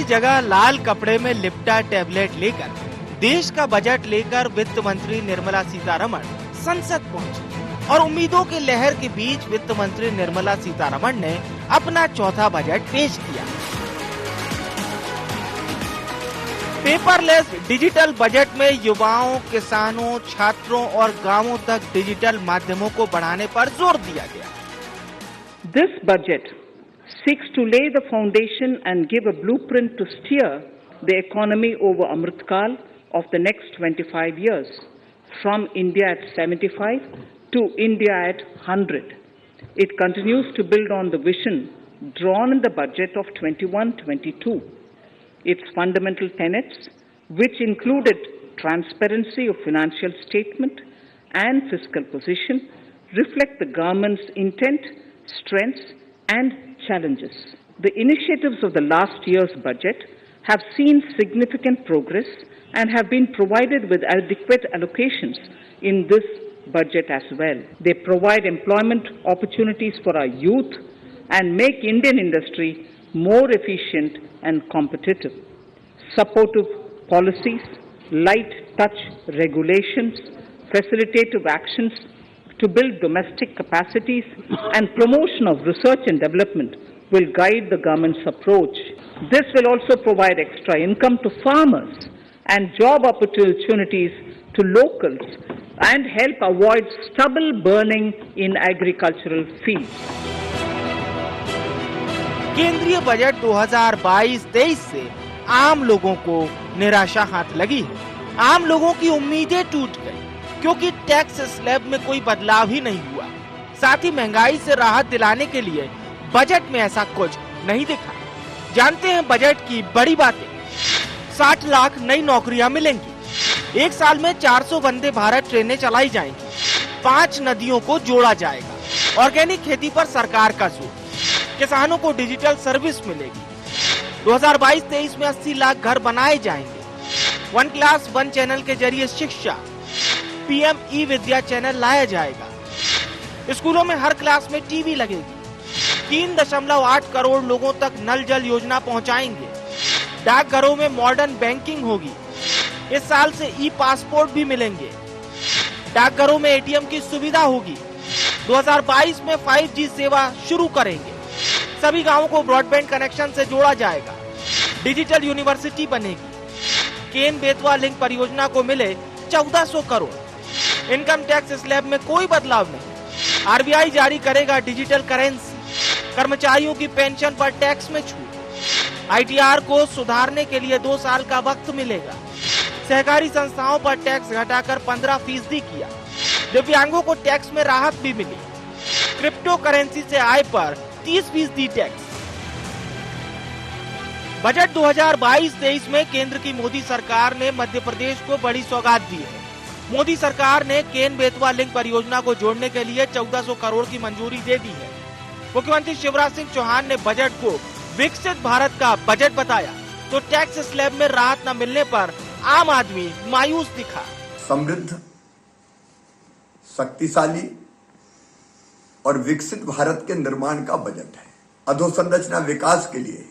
जगह लाल कपड़े में लिपटा टैबलेट लेकर देश का बजट लेकर वित्त मंत्री निर्मला सीतारमण संसद पहुंची और उम्मीदों की लहर के बीच वित्त मंत्री निर्मला सीतारमण ने अपना चौथा बजट पेश किया। पेपरलेस डिजिटल बजट में युवाओं, किसानों, छात्रों और गांवों तक डिजिटल माध्यमों को बढ़ाने पर जोर दिया गया। This budget seeks to lay the foundation and give a blueprint to steer the economy over Amritkal of the next 25 years, from India at 75 to India at 100. It continues to build on the vision drawn in the budget of 21-22. Its fundamental tenets, which included transparency of financial statement and fiscal position, reflect the government's intent, strengths, and challenges. The initiatives of the last year's budget have seen significant progress and have been provided with adequate allocations in this budget as well. They provide employment opportunities for our youth and make Indian industry more efficient and competitive. Supportive policies, light touch regulations, facilitative actions to build domestic capacities and promotion of research and development will guide the government's approach. This will also provide extra income to farmers and job opportunities to locals and help avoid stubble burning in agricultural fields. केंद्रीय budget 2022-23 से आम लोगों को निराशा हाथ लगी है। आम लोगों की उम्मीदें टूट गई क्योंकि टैक्स स्लैब में कोई बदलाव ही नहीं हुआ। साथ ही महंगाई से राहत दिलाने के लिए बजट में ऐसा कुछ नहीं दिखा। जानते हैं बजट की बड़ी बातें। 60 लाख नई नौकरियां मिलेंगी। एक साल में 400 वंदे भारत ट्रेनें चलाई जाएंगी। 5 नदियों को जोड़ा जाएगा। ऑर्गेनिक खेती पर सरकार का जोर। किसानों को डिजिटल सर्विस मिलेगी। 2022-23 में 80 लाख घर बनाए जाएंगे। 1 क्लास 1 चैनल के जरिए शिक्षा, पीएम ई विद्या चैनल लाया जाएगा। स्कूलों में हर क्लास में टीवी लगेगी। 3.8 करोड़ लोगों तक नल जल योजना पहुंचाएंगे। डाकघरों में मॉडर्न बैंकिंग होगी। इस साल से ई पासपोर्ट भी मिलेंगे। डाकघरों में एटीएम की सुविधा होगी। 2022 में 5G सेवा शुरू करेंगे। सभी गांवों को ब्रॉडबैंड कनेक्शन से जोड़ा जाएगा। डिजिटल यूनिवर्सिटी बनेगी। केन बेतवा लिंक परियोजना को मिले 1400 करोड़। इनकम टैक्स स्लैब में कोई बदलाव नहीं। आरबीआई जारी करेगा डिजिटल करेंसी। कर्मचारियों की पेंशन पर टैक्स में छूट। आईटीआर को सुधारने के लिए 2 साल का वक्त मिलेगा। सहकारी संस्थाओं पर टैक्स घटाकर 15% किया। दिव्यांगों को टैक्स में राहत भी मिली। क्रिप्टो करेंसी से आय पर 30% टैक्स। बजट 2022-23 में केंद्र की मोदी सरकार ने मध्य प्रदेश को बड़ी सौगात दी है। मोदी सरकार ने केन बेतवा लिंक परियोजना को जोड़ने के लिए 1400 करोड़ की मंजूरी दे दी है। मुख्यमंत्री शिवराज सिंह चौहान ने बजट को विकसित भारत का बजट बताया तो टैक्स स्लैब में राहत न मिलने पर आम आदमी मायूस दिखा। समृद्ध, शक्तिशाली और विकसित भारत के निर्माण का बजट है। अधोसंरचना विकास के लिए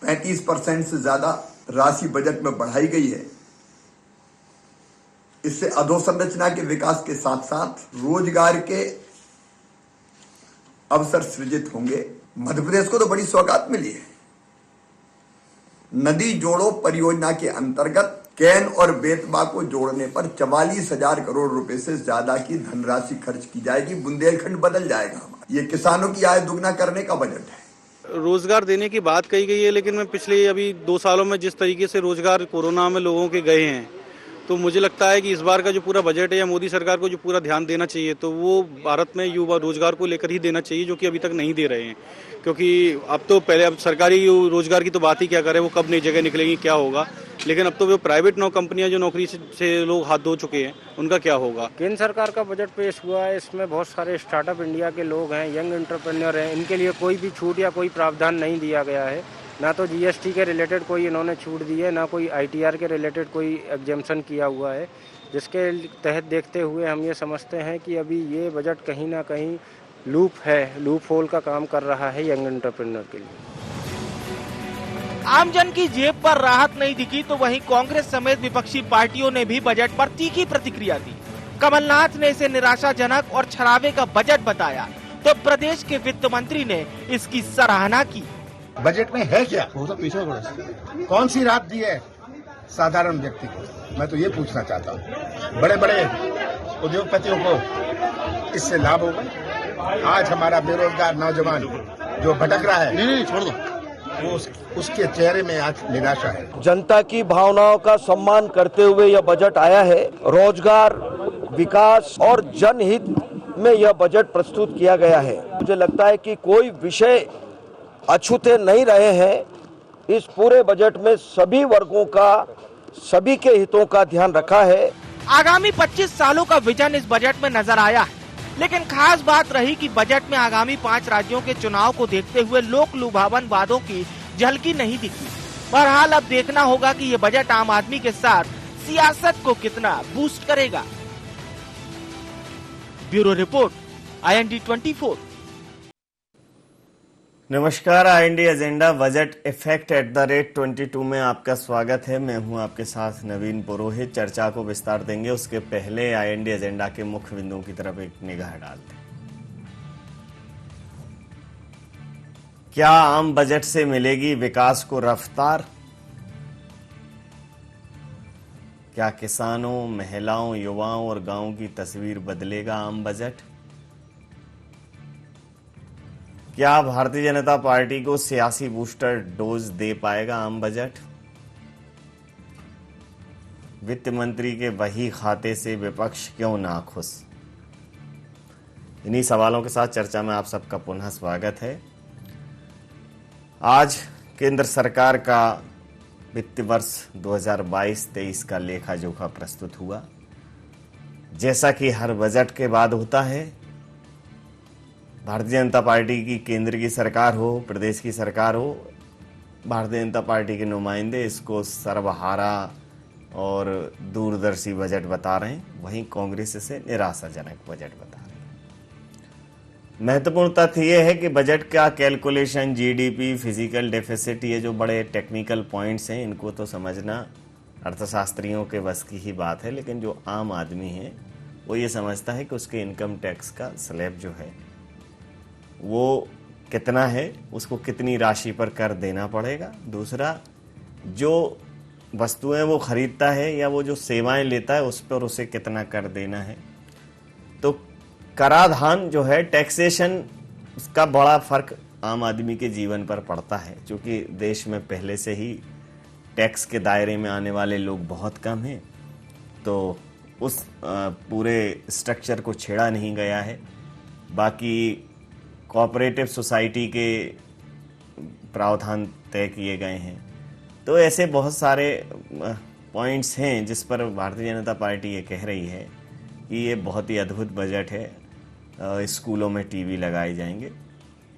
35% से ज्यादा राशि बजट में बढ़ाई गई है। इससे अधोसंरचना के विकास के साथ साथ रोजगार के अवसर सृजित होंगे। मध्य प्रदेश को तो बड़ी सौगात मिली है। नदी जोड़ो परियोजना के अंतर्गत कैन और बेतवा को जोड़ने पर 44,000 करोड़ रुपए से ज्यादा की धनराशि खर्च की जाएगी। बुंदेलखंड बदल जाएगा। ये किसानों की आय दुगना करने का बजट है। रोजगार देने की बात कही गई है, लेकिन मैं पिछले अभी 2 सालों में जिस तरीके से रोजगार कोरोना में लोगों के गए हैं, तो मुझे लगता है कि इस बार का जो पूरा बजट है या मोदी सरकार को जो पूरा ध्यान देना चाहिए तो वो भारत में युवा रोजगार को लेकर ही देना चाहिए, जो कि अभी तक नहीं दे रहे हैं। क्योंकि अब सरकारी रोजगार की तो बात ही क्या करें, वो कब नई जगह निकलेंगी, क्या होगा। लेकिन अब तो वो प्राइवेट कंपनियां जो नौकरी से लोग हाथ धो चुके हैं, उनका क्या होगा। केंद्र सरकार का बजट पेश हुआ है, इसमें बहुत सारे स्टार्टअप इंडिया के लोग हैं, यंग एंटरप्रेन्योर हैं, इनके लिए कोई भी छूट या कोई प्रावधान नहीं दिया गया है। ना तो जीएसटी के रिलेटेड कोई इन्होंने छूट दी है, ना कोई आईटीआर के रिलेटेड कोई एग्जेम्पशन किया हुआ है, जिसके तहत देखते हुए हम ये समझते हैं कि अभी ये बजट कहीं ना कहीं लूप होल का काम कर रहा है यंग एंटरप्रेन्योर के लिए। आमजन की जेब पर राहत नहीं दिखी तो वहीं कांग्रेस समेत विपक्षी पार्टियों ने भी बजट पर तीखी प्रतिक्रिया दी। कमलनाथ ने इसे निराशाजनक और छरावे का बजट बताया तो प्रदेश के वित्त मंत्री ने इसकी सराहना की। बजट में है क्या? कौन सी राहत दी है साधारण व्यक्ति को? मैं तो ये पूछना चाहता हूँ। बड़े बड़े उद्योगपतियों को इससे लाभ होगा। आज हमारा बेरोजगार नौजवान जो भटक रहा है, नहीं छोड़ दो, वो उसके चेहरे में आज निराशा है। जनता की भावनाओं का सम्मान करते हुए यह बजट आया है। रोजगार, विकास और जनहित में यह बजट प्रस्तुत किया गया है। मुझे लगता है कि कोई विषय अछूते नहीं रहे हैं। इस पूरे बजट में सभी वर्गों का, सभी के हितों का ध्यान रखा है। आगामी 25 सालों का विजन इस बजट में नजर आया है, लेकिन खास बात रही कि बजट में आगामी 5 राज्यों के चुनाव को देखते हुए लोक लुभावन वादों की झलकी नहीं दिखी। बहरहाल अब देखना होगा कि ये बजट आम आदमी के साथ सियासत को कितना बूस्ट करेगा। Bureau report, IND 24। नमस्कार, IND एजेंडा बजट इफेक्ट @22 में आपका स्वागत है। मैं हूं आपके साथ नवीन पुरोहित। चर्चा को विस्तार देंगे, उसके पहले IND एजेंडा के मुख्य बिंदुओं की तरफ एक निगाह डालते हैं। क्या आम बजट से मिलेगी विकास को रफ्तार? क्या किसानों, महिलाओं, युवाओं और गांवों की तस्वीर बदलेगा आम बजट? क्या भारतीय जनता पार्टी को सियासी बूस्टर डोज दे पाएगा आम बजट? वित्त मंत्री के वही खाते से विपक्ष क्यों ना खुश? इन्हीं सवालों के साथ चर्चा में आप सबका पुनः स्वागत है। आज केंद्र सरकार का वित्त वर्ष 2022-23 का लेखा जोखा प्रस्तुत हुआ। जैसा कि हर बजट के बाद होता है, भारतीय जनता पार्टी की केंद्र की सरकार हो, प्रदेश की सरकार हो, भारतीय जनता पार्टी के नुमाइंदे इसको सर्वहारा और दूरदर्शी बजट बता रहे हैं, वहीं कांग्रेस इसे निराशाजनक बजट बता रहे हैं। महत्वपूर्ण तथ्य यह है कि बजट का कैलकुलेशन, जीडीपी, फिजिकल डेफिसिट, ये जो बड़े टेक्निकल पॉइंट्स हैं, इनको तो समझना अर्थशास्त्रियों के बस की ही बात है, लेकिन जो आम आदमी है वो ये समझता है कि उसके इनकम टैक्स का स्लैब जो है वो कितना है, उसको कितनी राशि पर कर देना पड़ेगा। दूसरा, जो वस्तुएं वो खरीदता है या वो जो सेवाएं लेता है उस पर उसे कितना कर देना है। तो कराधान जो है, टैक्सेशन, उसका बड़ा फर्क आम आदमी के जीवन पर पड़ता है, क्योंकि देश में पहले से ही टैक्स के दायरे में आने वाले लोग बहुत कम हैं, तो उस पूरे स्ट्रक्चर को छेड़ा नहीं गया है। बाकी कोऑपरेटिव सोसाइटी के प्रावधान तय किए गए हैं। तो ऐसे बहुत सारे पॉइंट्स हैं जिस पर भारतीय जनता पार्टी ये कह रही है कि ये बहुत ही अद्भुत बजट है। स्कूलों में टीवी लगाए जाएंगे,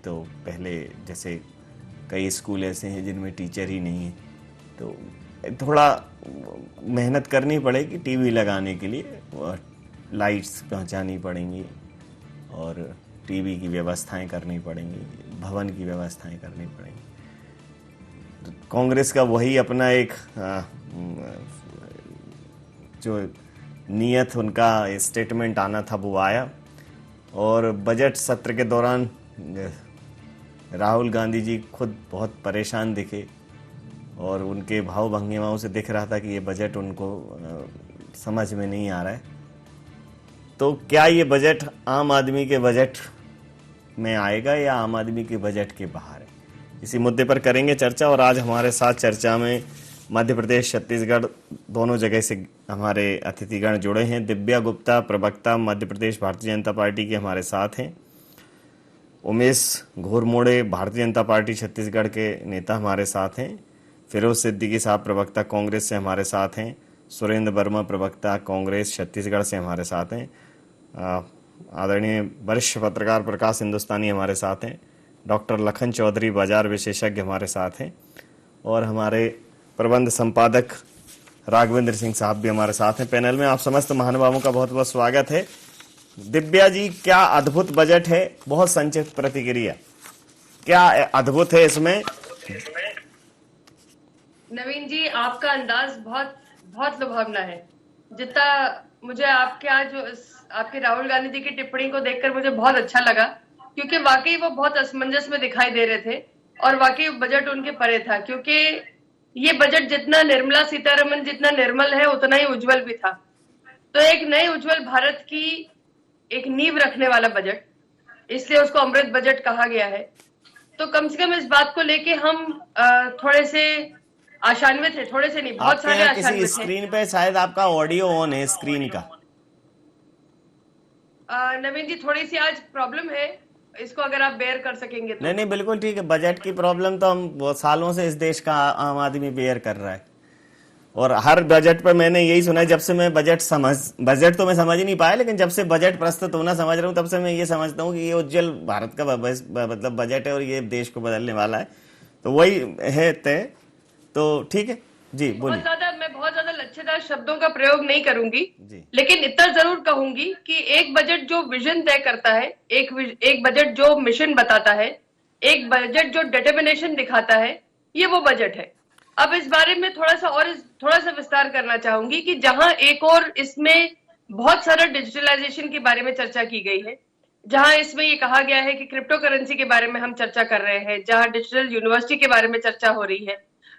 तो पहले जैसे कई स्कूल ऐसे हैं जिनमें टीचर ही नहीं है, तो थोड़ा मेहनत करनी पड़ेगी टीवी लगाने के लिए, लाइट्स पहुंचानी पड़ेंगी और टीवी की व्यवस्थाएं करनी पड़ेंगी, भवन की व्यवस्थाएं करनी पड़ेंगी। तो कांग्रेस का वही अपना एक जो नियत, उनका स्टेटमेंट आना था वो आया, और बजट सत्र के दौरान राहुल गांधी जी खुद बहुत परेशान दिखे और उनके भाव भंगिमाओं से दिख रहा था कि ये बजट उनको समझ में नहीं आ रहा है। तो क्या ये बजट आम आदमी के बजट में आएगा या आम आदमी के बजट के बाहर है? इसी मुद्दे पर करेंगे चर्चा। और आज हमारे साथ चर्चा में मध्य प्रदेश, छत्तीसगढ़ दोनों जगह से हमारे अतिथिगण जुड़े हैं। दिव्या गुप्ता, प्रवक्ता मध्य प्रदेश भारतीय जनता पार्टी के हमारे साथ हैं। उमेश घोरमोड़े, भारतीय जनता पार्टी छत्तीसगढ़ के नेता हमारे साथ हैं। फिरोज सिद्दीकी साहब, प्रवक्ता कांग्रेस से हमारे साथ हैं। सुरेंद्र वर्मा, प्रवक्ता कांग्रेस छत्तीसगढ़ से हमारे साथ हैं। आदरणीय वरिष्ठ पत्रकार प्रकाश हिंदुस्तानी हमारे साथ हैं। डॉक्टर लखन चौधरी, बाजार विशेषज्ञ हमारे साथ हैं। और हमारे प्रबंध संपादक राघवेंद्र सिंह साहब भी हमारे साथ हैं। पैनल में आप समस्त महानुभावों का बहुत बहुत स्वागत है। दिव्या जी, क्या अद्भुत बजट है, बहुत संक्षिप्त प्रतिक्रिया, क्या अद्भुत है इसमें? नवीन जी, आपका अंदाज बहुत बहुत लुभावना है। जितना मुझे आपके आज आपके राहुल गांधी जी की टिप्पणी को देखकर मुझे बहुत अच्छा लगा, क्योंकि वाकई वो बहुत असमंजस में दिखाई दे रहे थे और वाकई बजट उनके परे था, क्योंकि ये बजट जितना निर्मला सीतारमण जितना निर्मल है उतना ही उज्जवल भी था। तो एक नए उज्जवल भारत की एक नींव रखने वाला बजट, इसलिए उसको अमृत बजट कहा गया है। तो कम से कम इस बात को लेके हम थोड़े से आशान्वित है, थोड़े से नहीं, बहुत आपके सारे यहाँ किसी आशान्वित स्क्रीन पे शायद आपका ऑडियो ऑन है स्क्रीन का। नवीन जी, थोड़ी सी आज प्रॉब्लम है, इसको अगर आप बेयर कर सकेंगे तो। नहीं बिल्कुल ठीक है। बजट की प्रॉब्लम तो हम बहुत सालों से इस देश का आम आदमी बेयर कर रहा है, और हर बजट पर मैंने यही सुना है। जब से मैं बजट तो मैं समझ ही नहीं पाया, लेकिन जब से बजट प्रस्तुत होना समझ रहा हूँ तब से मैं ये समझता हूँ कि ये उज्जवल भारत का मतलब बजट है और ये देश को बदलने वाला है। तो वही है तय। तो ठीक है जी, बोलिए। मैं बहुत ज्यादा लच्छेदार शब्दों का प्रयोग नहीं करूंगी, लेकिन इतना जरूर कहूंगी कि एक बजट जो विजन तय करता है, एक बजट जो मिशन बताता है, एक बजट जो डिटर्मिनेशन दिखाता है, ये वो बजट है। अब इस बारे में थोड़ा सा विस्तार करना चाहूंगी कि जहां एक और इसमें बहुत सारा डिजिटलाइजेशन के बारे में चर्चा की गई है, जहां इसमें ये कहा गया है कि क्रिप्टो करेंसी के बारे में हम चर्चा कर रहे हैं, जहां डिजिटल यूनिवर्सिटी के बारे में चर्चा हो रही है,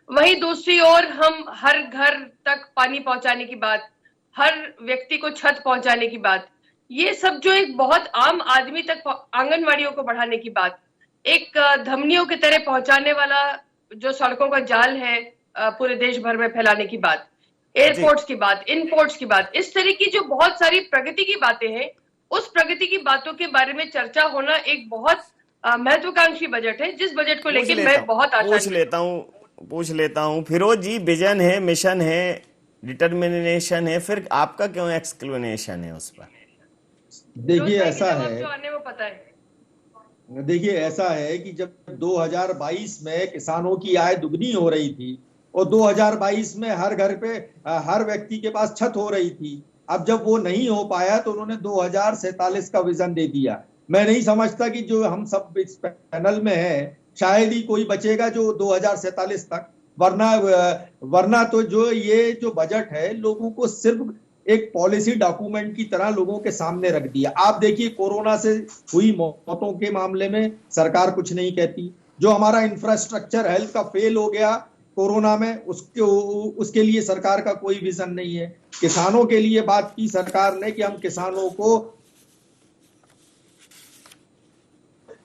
वहीं दूसरी ओर हम हर घर तक पानी पहुंचाने की बात, हर व्यक्ति को छत पहुंचाने की बात, ये सब जो एक बहुत आम आदमी तक आंगनवाड़ियों को बढ़ाने की बात, एक धमनियों की तरह पहुंचाने वाला जो सड़कों का जाल है पूरे देश भर में फैलाने की बात, एयरपोर्ट्स की बात, इनपोर्ट्स की बात, इस तरह की जो बहुत सारी प्रगति की बातें हैं, उस प्रगति की बातों के बारे में चर्चा होना एक बहुत महत्वाकांक्षी बजट है, जिस बजट को लेकर मैं बहुत पूछ लेता हूँ फिरोज जी, विजन है, मिशन है, डिटर्मिनेशन है, फिर आपका क्यों एक्सक्लेनेशन है उस पर? देखिए ऐसा है, वो पता है। देखिए ऐसा है कि जब 2022 में किसानों की आय दुगनी हो रही थी और 2022 में हर घर पे हर व्यक्ति के पास छत हो रही थी, अब जब वो नहीं हो पाया तो उन्होंने 2047 का विजन दे दिया। मैं नहीं समझता कि जो हम सब इस पैनल में है शायद ही कोई बचेगा जो 2047 तक, वरना तो जो बजट है लोगों को सिर्फ एक पॉलिसी डॉक्यूमेंट की तरह लोगों के सामने रख दिया। आप देखिए कोरोना से हुई मौतों के मामले में सरकार कुछ नहीं कहती, जो हमारा इंफ्रास्ट्रक्चर हेल्थ का फेल हो गया कोरोना में उसके लिए सरकार का कोई विजन नहीं है। किसानों के लिए बात की सरकार ने कि हम किसानों को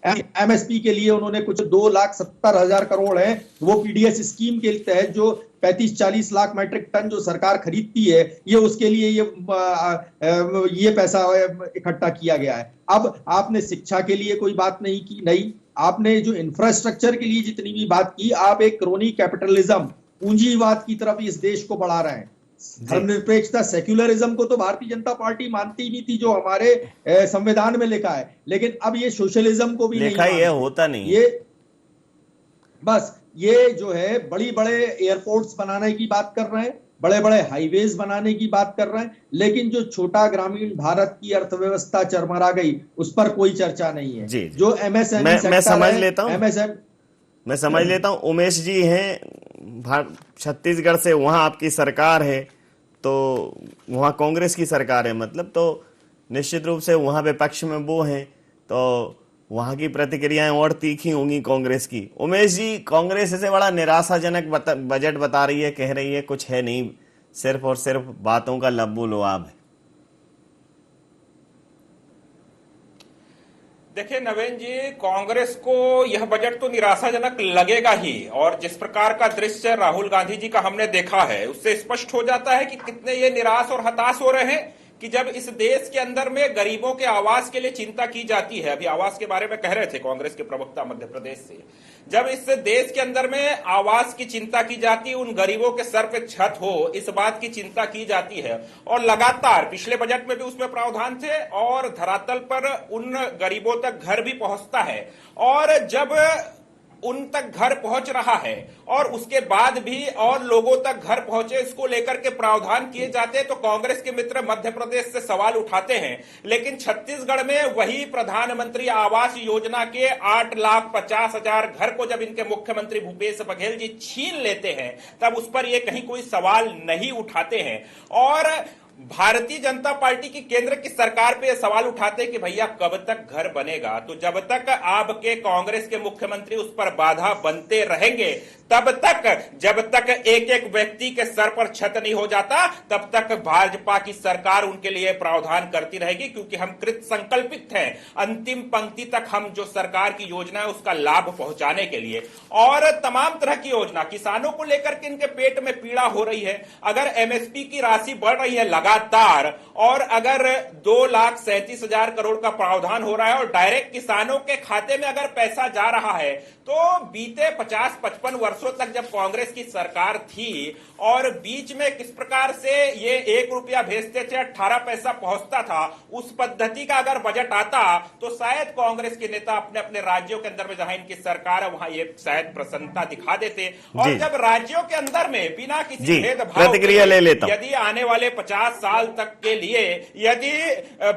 एमएसपी के लिए उन्होंने कुछ 2,70,000 करोड़ है वो पीडीएस स्कीम के तहत जो 35-40 लाख मैट्रिक टन जो सरकार खरीदती है ये उसके लिए ये पैसा इकट्ठा किया गया है। अब आपने शिक्षा के लिए कोई बात नहीं की, नहीं आपने जो इंफ्रास्ट्रक्चर के लिए जितनी भी बात की, आप एक क्रोनी कैपिटलिज्म पूंजीवाद की तरफ इस देश को बढ़ा रहे हैं। धर्मनिरपेक्षता सेक्युलरिज्म को तो भारतीय जनता पार्टी मानती नहीं थी जो हमारे संविधान में लिखा है, लेकिन अब ये सोशलिज्म को भी लिखा नहीं होता नहीं, ये बस ये जो है बड़ी बड़े एयरपोर्ट्स बनाने की बात कर रहे हैं, बड़े बड़े हाईवेज बनाने की बात कर रहे हैं, लेकिन जो छोटा ग्रामीण भारत की अर्थव्यवस्था चरमरा गई उस पर कोई चर्चा नहीं है। जी, जो एमएसएमई मैं समझ लेता हूँ, मैं समझ लेता हूँ। उमेश जी हैं छत्तीसगढ़ से, वहां आपकी सरकार है, तो वहां कांग्रेस की सरकार है मतलब, तो निश्चित रूप से वहां विपक्ष में वो हैं, तो वहां की प्रतिक्रियाएं और तीखी होंगी कांग्रेस की। उमेश जी, कांग्रेस इसे बड़ा निराशाजनक बजट बता रही है, कह रही है कुछ है नहीं, सिर्फ और सिर्फ बातों का लब्बो लुआब है। देखिए नवीन जी, कांग्रेस को यह बजट तो निराशाजनक लगेगा ही, और जिस प्रकार का दृश्य राहुल गांधी जी का हमने देखा है उससे स्पष्ट हो जाता है कि कितने ये निराश और हताश हो रहे हैं कि जब इस देश के अंदर में गरीबों के आवास के लिए चिंता की जाती है, अभी आवास के बारे में कह रहे थे कांग्रेस के प्रवक्ता मध्य प्रदेश से, जब इस देश के अंदर में आवास की चिंता की जाती है, उन गरीबों के सर पे छत हो इस बात की चिंता की जाती है, और लगातार पिछले बजट में भी उसमें प्रावधान थे और धरातल पर उन गरीबों तक घर भी पहुंचता है। और जब उन तक घर पहुंच रहा है और उसके बाद भी और लोगों तक घर पहुंचे इसको लेकर के प्रावधान किए जाते हैं तो कांग्रेस के मित्र मध्य प्रदेश से सवाल उठाते हैं। लेकिन छत्तीसगढ़ में वही प्रधानमंत्री आवास योजना के 8,50,000 घर को जब इनके मुख्यमंत्री भूपेश बघेल जी छीन लेते हैं तब उस पर ये कहीं कोई सवाल नहीं उठाते हैं। और भारतीय जनता पार्टी की केंद्र की सरकार पे सवाल उठाते हैं कि भैया कब तक घर बनेगा। तो जब तक आपके कांग्रेस के मुख्यमंत्री उस पर बाधा बनते रहेंगे तब तक जब तक एक एक व्यक्ति के सर पर छत नहीं हो जाता तब तक भाजपा की सरकार उनके लिए प्रावधान करती रहेगी, क्योंकि हम कृत संकल्पित हैं अंतिम पंक्ति तक हम जो सरकार की योजना है उसका लाभ पहुंचाने के लिए। और तमाम तरह की योजना किसानों को लेकर के इनके पेट में पीड़ा हो रही है। अगर एमएसपी की राशि बढ़ रही है लगातार और अगर 2,37,000 करोड़ का प्रावधान हो रहा है और डायरेक्ट किसानों के खाते में अगर पैसा जा रहा है तो बीते 50-55 वर्षों तक जब कांग्रेस की सरकार थी और बीच में किस प्रकार से ये 1 रुपया भेजते थे 18 पैसा पहुंचता था, उस पद्धति का अगर बजट आता तो शायद कांग्रेस के नेता अपने अपने राज्यों के अंदर में जहां इनकी सरकार है वहां ये शायद प्रसन्नता दिखा देते। और जब राज्यों के अंदर में बिना किसी भेदभाव प्रतिक्रिया ले लेता हूं। यदि आने वाले 50 साल तक के लिए यदि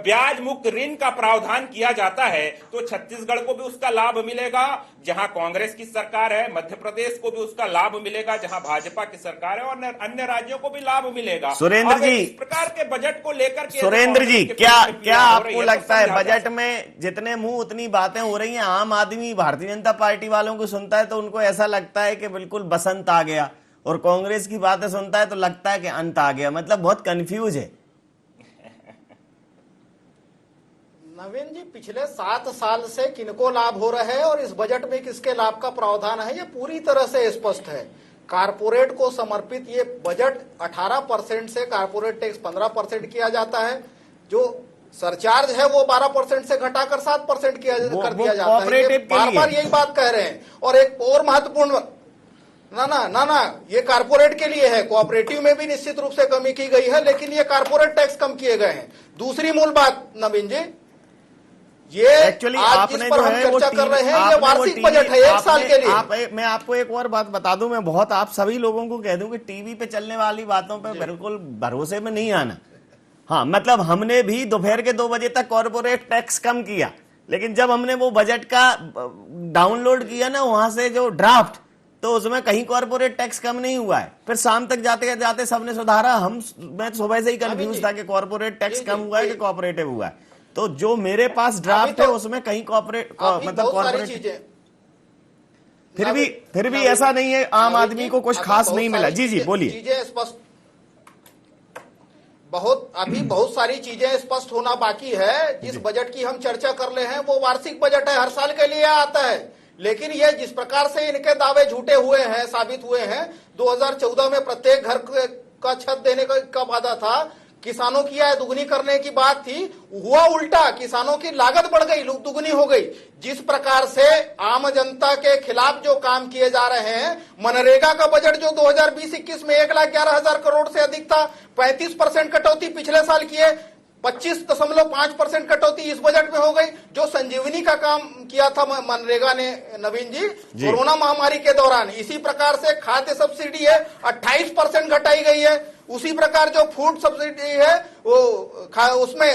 ब्याज मुक्त ऋण का प्रावधान किया जाता है तो छत्तीसगढ़ को भी उसका लाभ मिलेगा जहां कांग्रेस की सरकार है, मध्य प्रदेश को भी उसका लाभ मिलेगा जहां भाजपा की सरकार है और अन्य राज्यों को भी लाभ मिलेगा। सुरेंद्र जी, इस प्रकार के बजट को लेकर के सुरेंद्र जी क्या आपको लगता है बजट में जितने मुंह उतनी बातें हो रही हैं, आम आदमी भारतीय जनता पार्टी वालों को सुनता है तो उनको ऐसा लगता है कि बिल्कुल बसंत आ गया और कांग्रेस की बातें सुनता है तो लगता है कि अंत आ गया, मतलब बहुत कंफ्यूज है। नवीन जी, पिछले 7 साल से किनको लाभ हो रहा है और इस बजट में किसके लाभ का प्रावधान है ये पूरी तरह से स्पष्ट है। कारपोरेट को समर्पित ये बजट 18% से कारपोरेट टैक्स 15% किया जाता है, जो सरचार्ज है वो 12% से घटाकर 7% कर दिया जाता है। बार बार यही बात कह रहे हैं। और एक और महत्वपूर्ण ना ये कारपोरेट के लिए है, कोऑपरेटिव में भी निश्चित रूप से कमी की गई है लेकिन ये कारपोरेट टैक्स कम किए गए हैं। दूसरी मूल बात नवीन जी, ये एक्चुअली आज जिस पर हम चर्चा कर रहे हैं ये वार्षिक बजट है 1 साल के लिए। मैं आपको एक और बात बता दूं, मैं बहुत आप सभी लोगों को कह दूं कि टीवी पे चलने वाली बातों पे बिल्कुल भरोसे में नहीं आना। हाँ, मतलब हमने भी दोपहर के 2 बजे तक कॉर्पोरेट टैक्स कम किया, लेकिन जब हमने वो बजट का डाउनलोड किया ना वहां से जो ड्राफ्ट, तो उसमें कहीं कॉर्पोरेट टैक्स कम नहीं हुआ है। फिर शाम तक जाते जाते सबने सुधारा। मैं सुबह से ही कंफ्यूज था कि कॉर्पोरेट टैक्स कम हुआ है कि कॉर्पोरेटिव हुआ है। तो जो मेरे पास ड्राफ्ट है उसमें कहीं कॉर्पोरेट मतलब कॉर्पोरेट फिर भी ऐसा नहीं है आम आदमी को कुछ खास नहीं मिला। जी बोलिए। चीजें स्पष्ट बहुत सारी चीजें स्पष्ट होना बाकी है। जिस बजट की हम चर्चा कर रहे हैं वो वार्षिक बजट है, हर साल के लिए आता है। लेकिन ये जिस प्रकार से इनके दावे झूठे हुए हैं, साबित हुए हैं, 2014 में प्रत्येक घर का छत देने का वादा था, किसानों की आय दुगनी करने की बात थी, हुआ उल्टा, किसानों की लागत बढ़ गई, दुगनी हो गई। जिस प्रकार से आम जनता के खिलाफ जो काम किए जा रहे हैं, मनरेगा का बजट जो 2020-21 में 1,11,000 करोड़ से अधिक था, 35% कटौती पिछले साल की है, 25.5% कटौती इस बजट में हो गई। जो संजीवनी का काम किया था मनरेगा ने नवीन जी कोरोना महामारी के दौरान, इसी प्रकार से खाद्य सब्सिडी है 28% घटाई गई है। उसी प्रकार जो फूड सब्सिडी है वो उसमें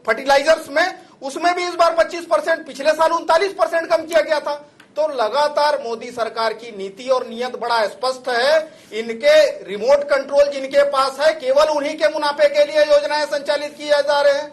फर्टिलाइजर्स में, उसमें भी इस बार 25%, पिछले साल 39% कम किया गया था। तो लगातार मोदी सरकार की नीति और नियत बड़ा स्पष्ट है। इनके रिमोट कंट्रोल जिनके पास है, केवल उन्हीं के मुनाफे के लिए योजनाएं संचालित किए जा रहे हैं।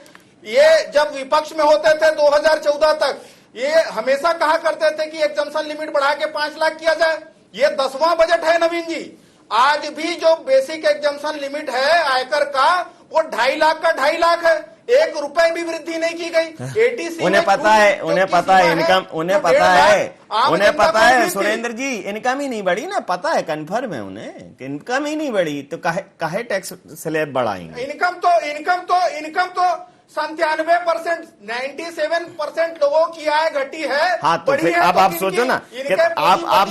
ये जब विपक्ष में होते थे 2014 तक, ये हमेशा कहा करते थे कि एग्जम्पशन लिमिट बढ़ा के 5 लाख किया जाए। ये 10वां बजट है नवीन जी। आज भी जो बेसिक एग्जम्पशन लिमिट है आयकर का, वो 2.5 लाख का 2.5 लाख है। 1 रुपए भी वृद्धि नहीं की गई। एटीसी उन्हें पता है इनकम, उन्हें पता है सुरेंद्र जी, इनकम ही नहीं बढ़ी ना, पता है, कन्फर्म है उन्हें, इनकम ही नहीं बढ़ी तो काहे टैक्स स्लैब बढ़ाएंगे। इनकम तो 97%, 97% लोगों की आय घटी है। हाँ, तो फिर अब आप सोचो ना, आप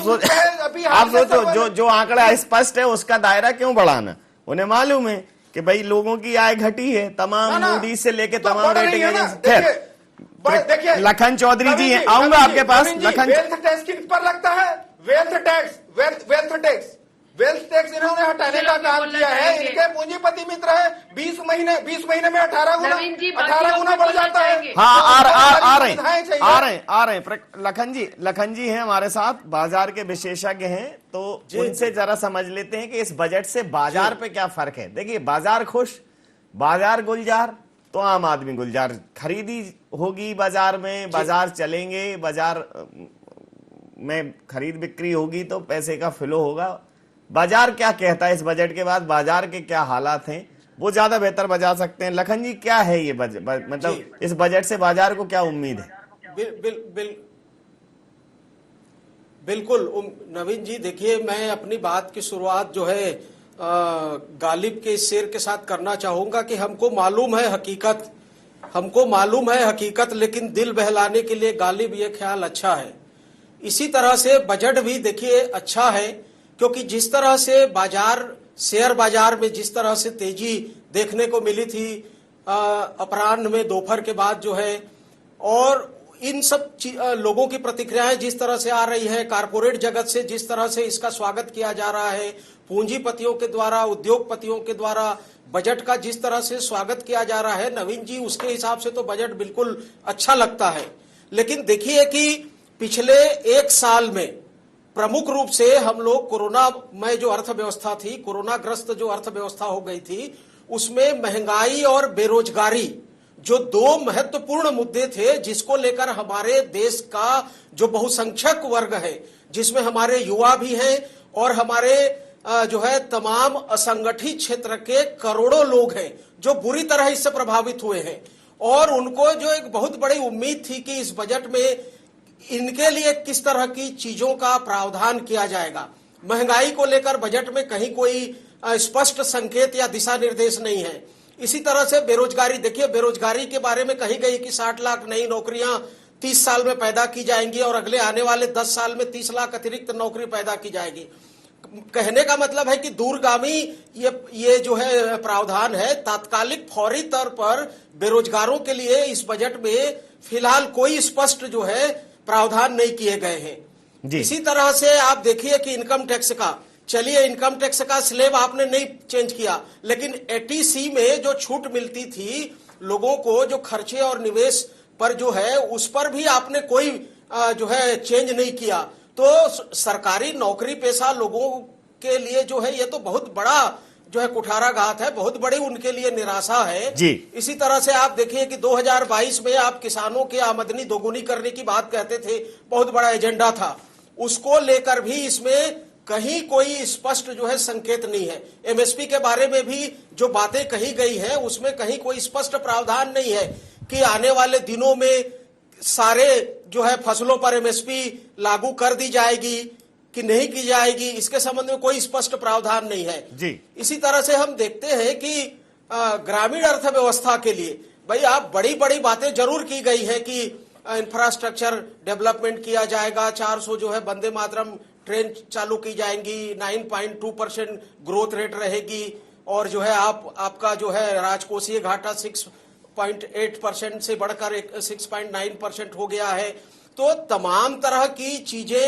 सोचो जो आंकड़ा स्पष्ट है उसका दायरा क्यों बढ़ाना। उन्हें मालूम है कि भाई लोगों की आय घटी है, तमाम मूडी से लेके तमाम रेटिंग एजेंसी। देखिए लखन चौधरी जी आऊंगा आपके पास। लखन, वेल्थ टैक्स किस पर लगता है? वेल्थ टैक्स इन्होंने हटाने का काम किया है। इनके पूंजीपति मित्र है, 20 महीने में 18 गुना बढ़ जाता है। हाँ, आ रहे हैं लखन जी हैं हमारे साथ, बाजार के विशेषज्ञ हैं, तो उनसे जरा समझ लेते हैं कि इस बजट से बाजार पे क्या फर्क है। देखिए, बाजार खुश, बाजार गुलजार, तो आम आदमी गुलजार, खरीदी होगी बाजार में, बाजार चलेंगे, बाजार में खरीद बिक्री होगी तो पैसे का फ्लो होगा। बाजार क्या कहता है इस बजट के बाद, बाजार के क्या हालात हैं, वो ज्यादा बेहतर बता सकते हैं। लखन जी, क्या है ये मतलब इस बजट से बाजार को क्या उम्मीद है? बिल्कुल नवीन जी, देखिए, मैं अपनी बात की शुरुआत जो है गालिब के इस शेर के साथ करना चाहूंगा कि हमको मालूम है हकीकत, लेकिन दिल बहलाने के लिए गालिब ये ख्याल अच्छा है। इसी तरह से बजट भी देखिए अच्छा है, क्योंकि जिस तरह से शेयर बाजार में जिस तरह से तेजी देखने को मिली थी अपराह्न में, दोपहर के बाद जो है, और इन सब लोगों की प्रतिक्रियाएं जिस तरह से आ रही है, कारपोरेट जगत से जिस तरह से इसका स्वागत किया जा रहा है, पूंजीपतियों के द्वारा, उद्योगपतियों के द्वारा बजट का जिस तरह से स्वागत किया जा रहा है, नवीन जी, उसके हिसाब से तो बजट बिल्कुल अच्छा लगता है। लेकिन देखिए कि पिछले एक साल में प्रमुख रूप से हम लोग कोरोना में जो अर्थव्यवस्था थी, कोरोना ग्रस्त जो अर्थव्यवस्था हो गई थी, उसमें महंगाई और बेरोजगारी जो दो महत्वपूर्ण मुद्दे थे, जिसको लेकर हमारे देश का जो बहुसंख्यक वर्ग है, जिसमें हमारे युवा भी हैं और हमारे जो है तमाम असंगठित क्षेत्र के करोड़ों लोग हैं जो बुरी तरह इससे प्रभावित हुए हैं, और उनको जो एक बहुत बड़ी उम्मीद थी कि इस बजट में इनके लिए किस तरह की चीजों का प्रावधान किया जाएगा। महंगाई को लेकर बजट में कहीं कोई स्पष्ट संकेत या दिशा निर्देश नहीं है। इसी तरह से बेरोजगारी, देखिए, बेरोजगारी के बारे में कही गई कि 60 लाख नई नौकरियां 30 साल में पैदा की जाएंगी और अगले आने वाले 10 साल में 30 लाख अतिरिक्त नौकरी पैदा की जाएगी। कहने का मतलब है कि दूरगामी ये जो है प्रावधान है, तात्कालिक फौरी तौर पर बेरोजगारों के लिए इस बजट में फिलहाल कोई स्पष्ट जो है प्रावधान नहीं किए गए हैं। इसी तरह से आप देखिए कि इनकम टैक्स का, चलिए, इनकम टैक्स का स्लेब आपने नहीं चेंज किया, लेकिन एटीसी में जो छूट मिलती थी लोगों को, जो खर्चे और निवेश पर जो है, उस पर भी आपने कोई जो है चेंज नहीं किया। तो सरकारी नौकरी पेशा लोगों के लिए जो है ये तो बहुत बड़ा जो है कुठाराघात है, बहुत बड़ी उनके लिए निराशा है जी। इसी तरह से आप देखिए कि 2022 में आप किसानों की आमदनी दोगुनी करने की बात कहते थे, बहुत बड़ा एजेंडा था, उसको लेकर भी इसमें कहीं कोई स्पष्ट जो है संकेत नहीं है। एमएसपी के बारे में भी जो बातें कही गई हैं, उसमें कहीं कोई स्पष्ट प्रावधान नहीं है कि आने वाले दिनों में सारे जो है फसलों पर एमएसपी लागू कर दी जाएगी कि नहीं की जाएगी, इसके संबंध में कोई स्पष्ट प्रावधान नहीं है जी। इसी तरह से हम देखते हैं कि ग्रामीण अर्थव्यवस्था के लिए भाई आप बड़ी बड़ी बातें जरूर की गई है कि इंफ्रास्ट्रक्चर डेवलपमेंट किया जाएगा, 400 जो है वंदे मातरम ट्रेन चालू की जाएंगी, 9.2% ग्रोथ रेट रहेगी, और जो है आपका जो है राजकोषीय घाटा 6.8% से बढ़कर 6.9% हो गया है। तो तमाम तरह की चीजें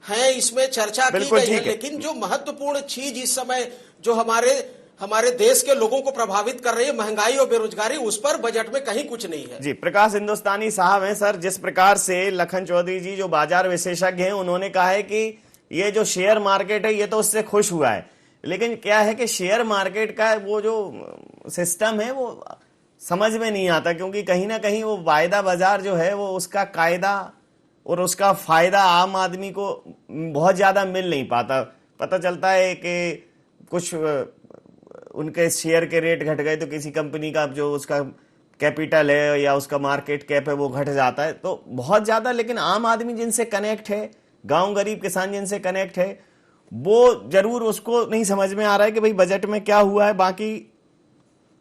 हैं, इसमें चर्चा की गई है, लेकिन जो महत्वपूर्ण चीज इस समय जो हमारे देश के लोगों को प्रभावित कर रही है, महंगाई और बेरोजगारी, उस पर बजट में कहीं कुछ नहीं है जी। प्रकाश हिंदुस्तानी साहब हैं सर, जिस प्रकार से लखन चौधरी जी जो बाजार विशेषज्ञ हैं, उन्होंने कहा है कि ये जो शेयर मार्केट है ये तो उससे खुश हुआ है, लेकिन क्या है कि शेयर मार्केट का वो जो सिस्टम है वो समझ में नहीं आता, क्योंकि कहीं ना कहीं वो वायदा बाजार जो है वो उसका कायदा और उसका फायदा आम आदमी को बहुत ज्यादा मिल नहीं पाता। पता चलता है कि कुछ उनके शेयर के रेट घट गए तो किसी कंपनी का जो उसका कैपिटल है या उसका मार्केट कैप है वो घट जाता है, तो बहुत ज्यादा। लेकिन आम आदमी जिनसे कनेक्ट है, गांव गरीब किसान जिनसे कनेक्ट है, वो जरूर उसको नहीं समझ में आ रहा है कि भाई बजट में क्या हुआ है। बाकी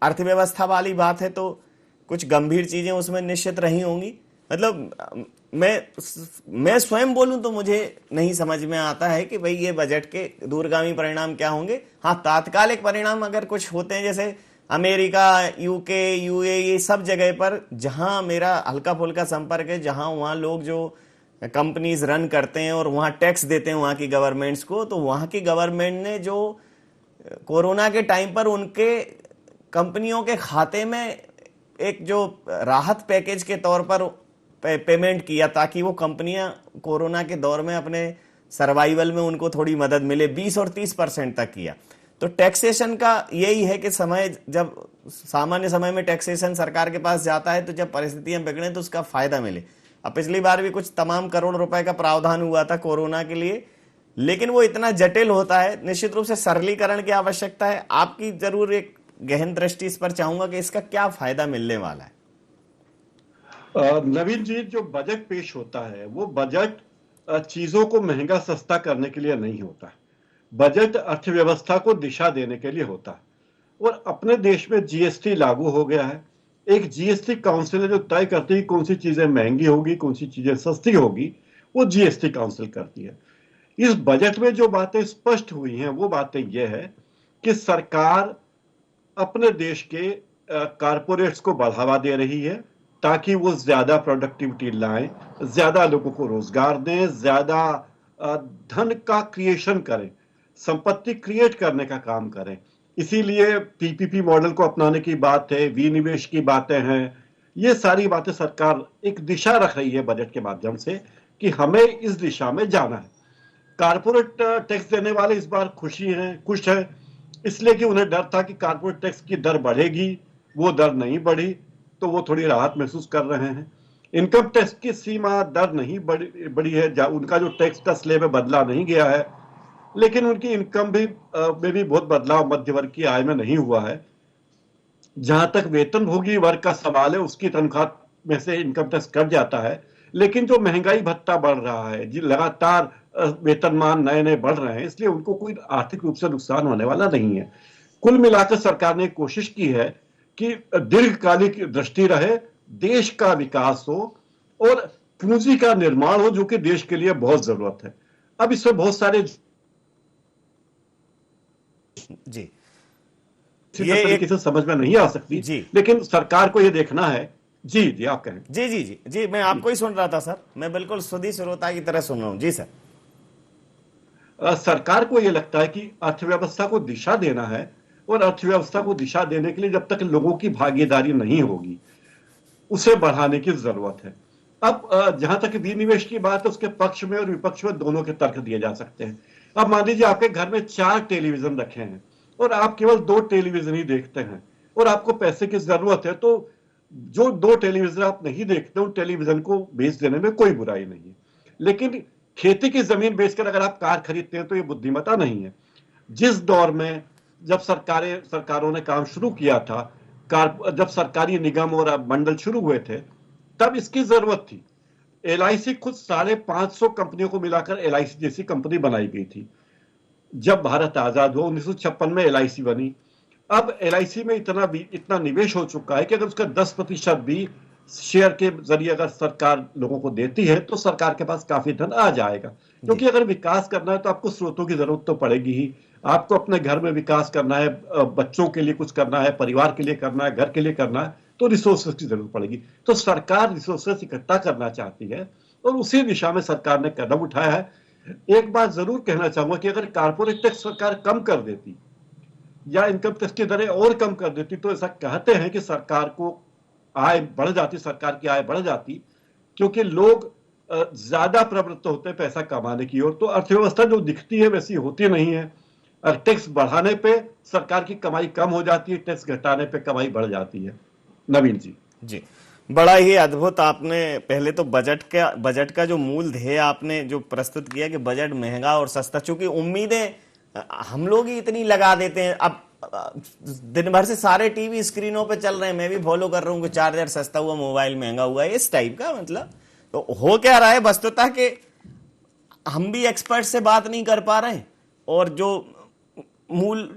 अर्थव्यवस्था वाली बात है तो कुछ गंभीर चीजें उसमें निश्चित रही होंगी। मतलब मैं स्वयं बोलूं तो मुझे नहीं समझ में आता है कि भाई ये बजट के दूरगामी परिणाम क्या होंगे। हाँ, तात्कालिक परिणाम अगर कुछ होते हैं, जैसे अमेरिका, यूके, यूएई, सब जगह पर जहां मेरा हल्का फुल्का संपर्क है, जहां वहां लोग जो कंपनीज रन करते हैं और वहां टैक्स देते हैं वहां की गवर्नमेंट्स को, तो वहां की गवर्नमेंट ने जो कोरोना के टाइम पर उनके कंपनियों के खाते में एक जो राहत पैकेज के तौर पर पेमेंट किया ताकि वो कंपनियां कोरोना के दौर में अपने सर्वाइवल में उनको थोड़ी मदद मिले, 20 और 30% तक किया। तो टैक्सेशन का यही है कि समय, जब सामान्य समय में टैक्सेशन सरकार के पास जाता है तो जब परिस्थितियां बिगड़े तो उसका फायदा मिले। अब पिछली बार भी कुछ तमाम करोड़ रुपए का प्रावधान हुआ था कोरोना के लिए, लेकिन वो इतना जटिल होता है, निश्चित रूप से सरलीकरण की आवश्यकता है। आपकी जरूर एक गहन दृष्टि इस पर चाहूंगा कि इसका क्या फायदा मिलने वाला है। नवीन जी, जो बजट पेश होता है वो बजट चीजों को महंगा सस्ता करने के लिए नहीं होता। बजट अर्थव्यवस्था को दिशा देने के लिए होता है। और अपने देश में जीएसटी लागू हो गया है। एक जीएसटी काउंसिल है जो तय करती है कौन सी चीजें महंगी होगी, कौन सी चीजें सस्ती होगी, वो जीएसटी काउंसिल करती है। इस बजट में जो बातें स्पष्ट हुई हैं वो बातें यह है कि सरकार अपने देश के कारपोरेट्स को बढ़ावा दे रही है ताकि वो ज्यादा प्रोडक्टिविटी लाएं, ज्यादा लोगों को रोजगार दें, ज्यादा धन का क्रिएशन करें, संपत्ति क्रिएट करने का काम करें। इसीलिए पीपीपी मॉडल को अपनाने की बात है, विनिवेश की बातें हैं। ये सारी बातें सरकार एक दिशा रख रही है बजट के माध्यम से कि हमें इस दिशा में जाना है। कारपोरेट टैक्स देने वाले इस बार खुश हैं, इसलिए कि उन्हें डर था कि कारपोरेट टैक्स की दर बढ़ेगी, वो दर नहीं बढ़ी तो वो थोड़ी राहत महसूस कर रहे हैं। इनकम टैक्स की सीमा दर नहीं बढ़ी है, उनका जो टैक्स का स्लैब है बदला नहीं गया है, लेकिन उनकी इनकम में भी बहुत बदलाव मध्य वर्ग की आय में नहीं हुआ है। जहां तक वेतनभोगी वर्ग का सवाल है उसकी तनख्वाह में से इनकम टैक्स कट जाता है, लेकिन जो महंगाई भत्ता बढ़ रहा है, जी लगातार वेतनमान नए बढ़ रहे हैं, इसलिए उनको कोई आर्थिक रूप से नुकसान होने वाला नहीं है। कुल मिलाकर सरकार ने कोशिश की है कि दीर्घकालिक दृष्टि रहे, देश का विकास हो और पूंजी का निर्माण हो, जो कि देश के लिए बहुत जरूरत है। अब इसमें बहुत सारे जी ये तरीके से समझ में नहीं आ सकती जी, लेकिन सरकार को यह देखना है। जी आप कहें। जी मैं आपको ही सुन रहा था सर, मैं बिल्कुल सुधी श्रोता की तरह सुन रहा हूं। जी सर। सरकार को यह लगता है कि अर्थव्यवस्था को दिशा देना है और अर्थव्यवस्था को दिशा देने के लिए जब तक लोगों की भागीदारी नहीं होगी उसे बढ़ाने की जरूरत है। अब जहां तक विनिवेश की बात है उसके पक्ष में और विपक्ष में दोनों के तर्क दिए जा सकते हैं। अब मान लीजिए आपके घर में 4 टेलीविजन रखे हैं और आप केवल 2 टेलीविजन ही देखते हैं और आपको पैसे की जरूरत है, तो जो 2 टेलीविजन आप नहीं देखते उन टेलीविजन को बेच देने में कोई बुराई नहीं है। लेकिन खेती की जमीन बेचकर अगर आप कार खरीदते हैं तो ये बुद्धिमत्ता नहीं है। जिस दौर में जब सरकारों ने काम शुरू किया था, जब सरकारी निगम और मंडल शुरू हुए थे, तब इसकी जरूरत थी। LIC खुद 550 कंपनियों को मिलाकर LIC जैसी कंपनी बनाई गई थी। जब भारत आजाद हुआ 1956 में LIC बनी। अब LIC में इतना निवेश हो चुका है कि अगर उसका 10% भी शेयर के जरिए अगर सरकार लोगों को देती है तो सरकार के पास काफी धन आ जाएगा। क्योंकि अगर विकास करना है तो आपको स्रोतों की जरूरत तो पड़ेगी ही। आपको अपने घर में विकास करना है, बच्चों के लिए कुछ करना है, परिवार के लिए करना है, घर के लिए करना है, तो रिसोर्सेज की जरूरत पड़ेगी। तो सरकार रिसोर्सेज इकट्ठा करना चाहती है और उसी दिशा में सरकार ने कदम उठाया है। एक बात जरूर कहना चाहूंगा कि अगर कारपोरेट टैक्स सरकार कम कर देती या इनकम टैक्स की दरें और कम कर देती तो ऐसा कहते हैं कि सरकार को आय बढ़ जाती, सरकार की आय बढ़ जाती, क्योंकि लोग ज्यादा प्रवृत्त होते हैं पैसा कमाने की ओर। तो अर्थव्यवस्था जो दिखती है वैसी होती नहीं है। टैक्स बढ़ाने पे सरकार की कमाई कम हो जाती है, टैक्स घटाने पे कमाई बढ़ जाती है। नवीन जी बड़ा ही अद्भुत आपने पहले तो बजट का जो मूल ध्येय आपने जो प्रस्तुत किया कि बजट महंगा और सस्ता, चूंकि उम्मीदें हम लोग ही इतनी लगा देते हैं। अब दिन भर से सारे टीवी स्क्रीनों पे चल रहे हैं, मैं भी फॉलो कर रहा हूँ कि चार्जर सस्ता हुआ, मोबाइल महंगा हुआ, इस टाइप का। मतलब तो हो क्या रहा है वस्तुतः कि हम भी एक्सपर्ट से बात नहीं कर पा रहे और जो मूल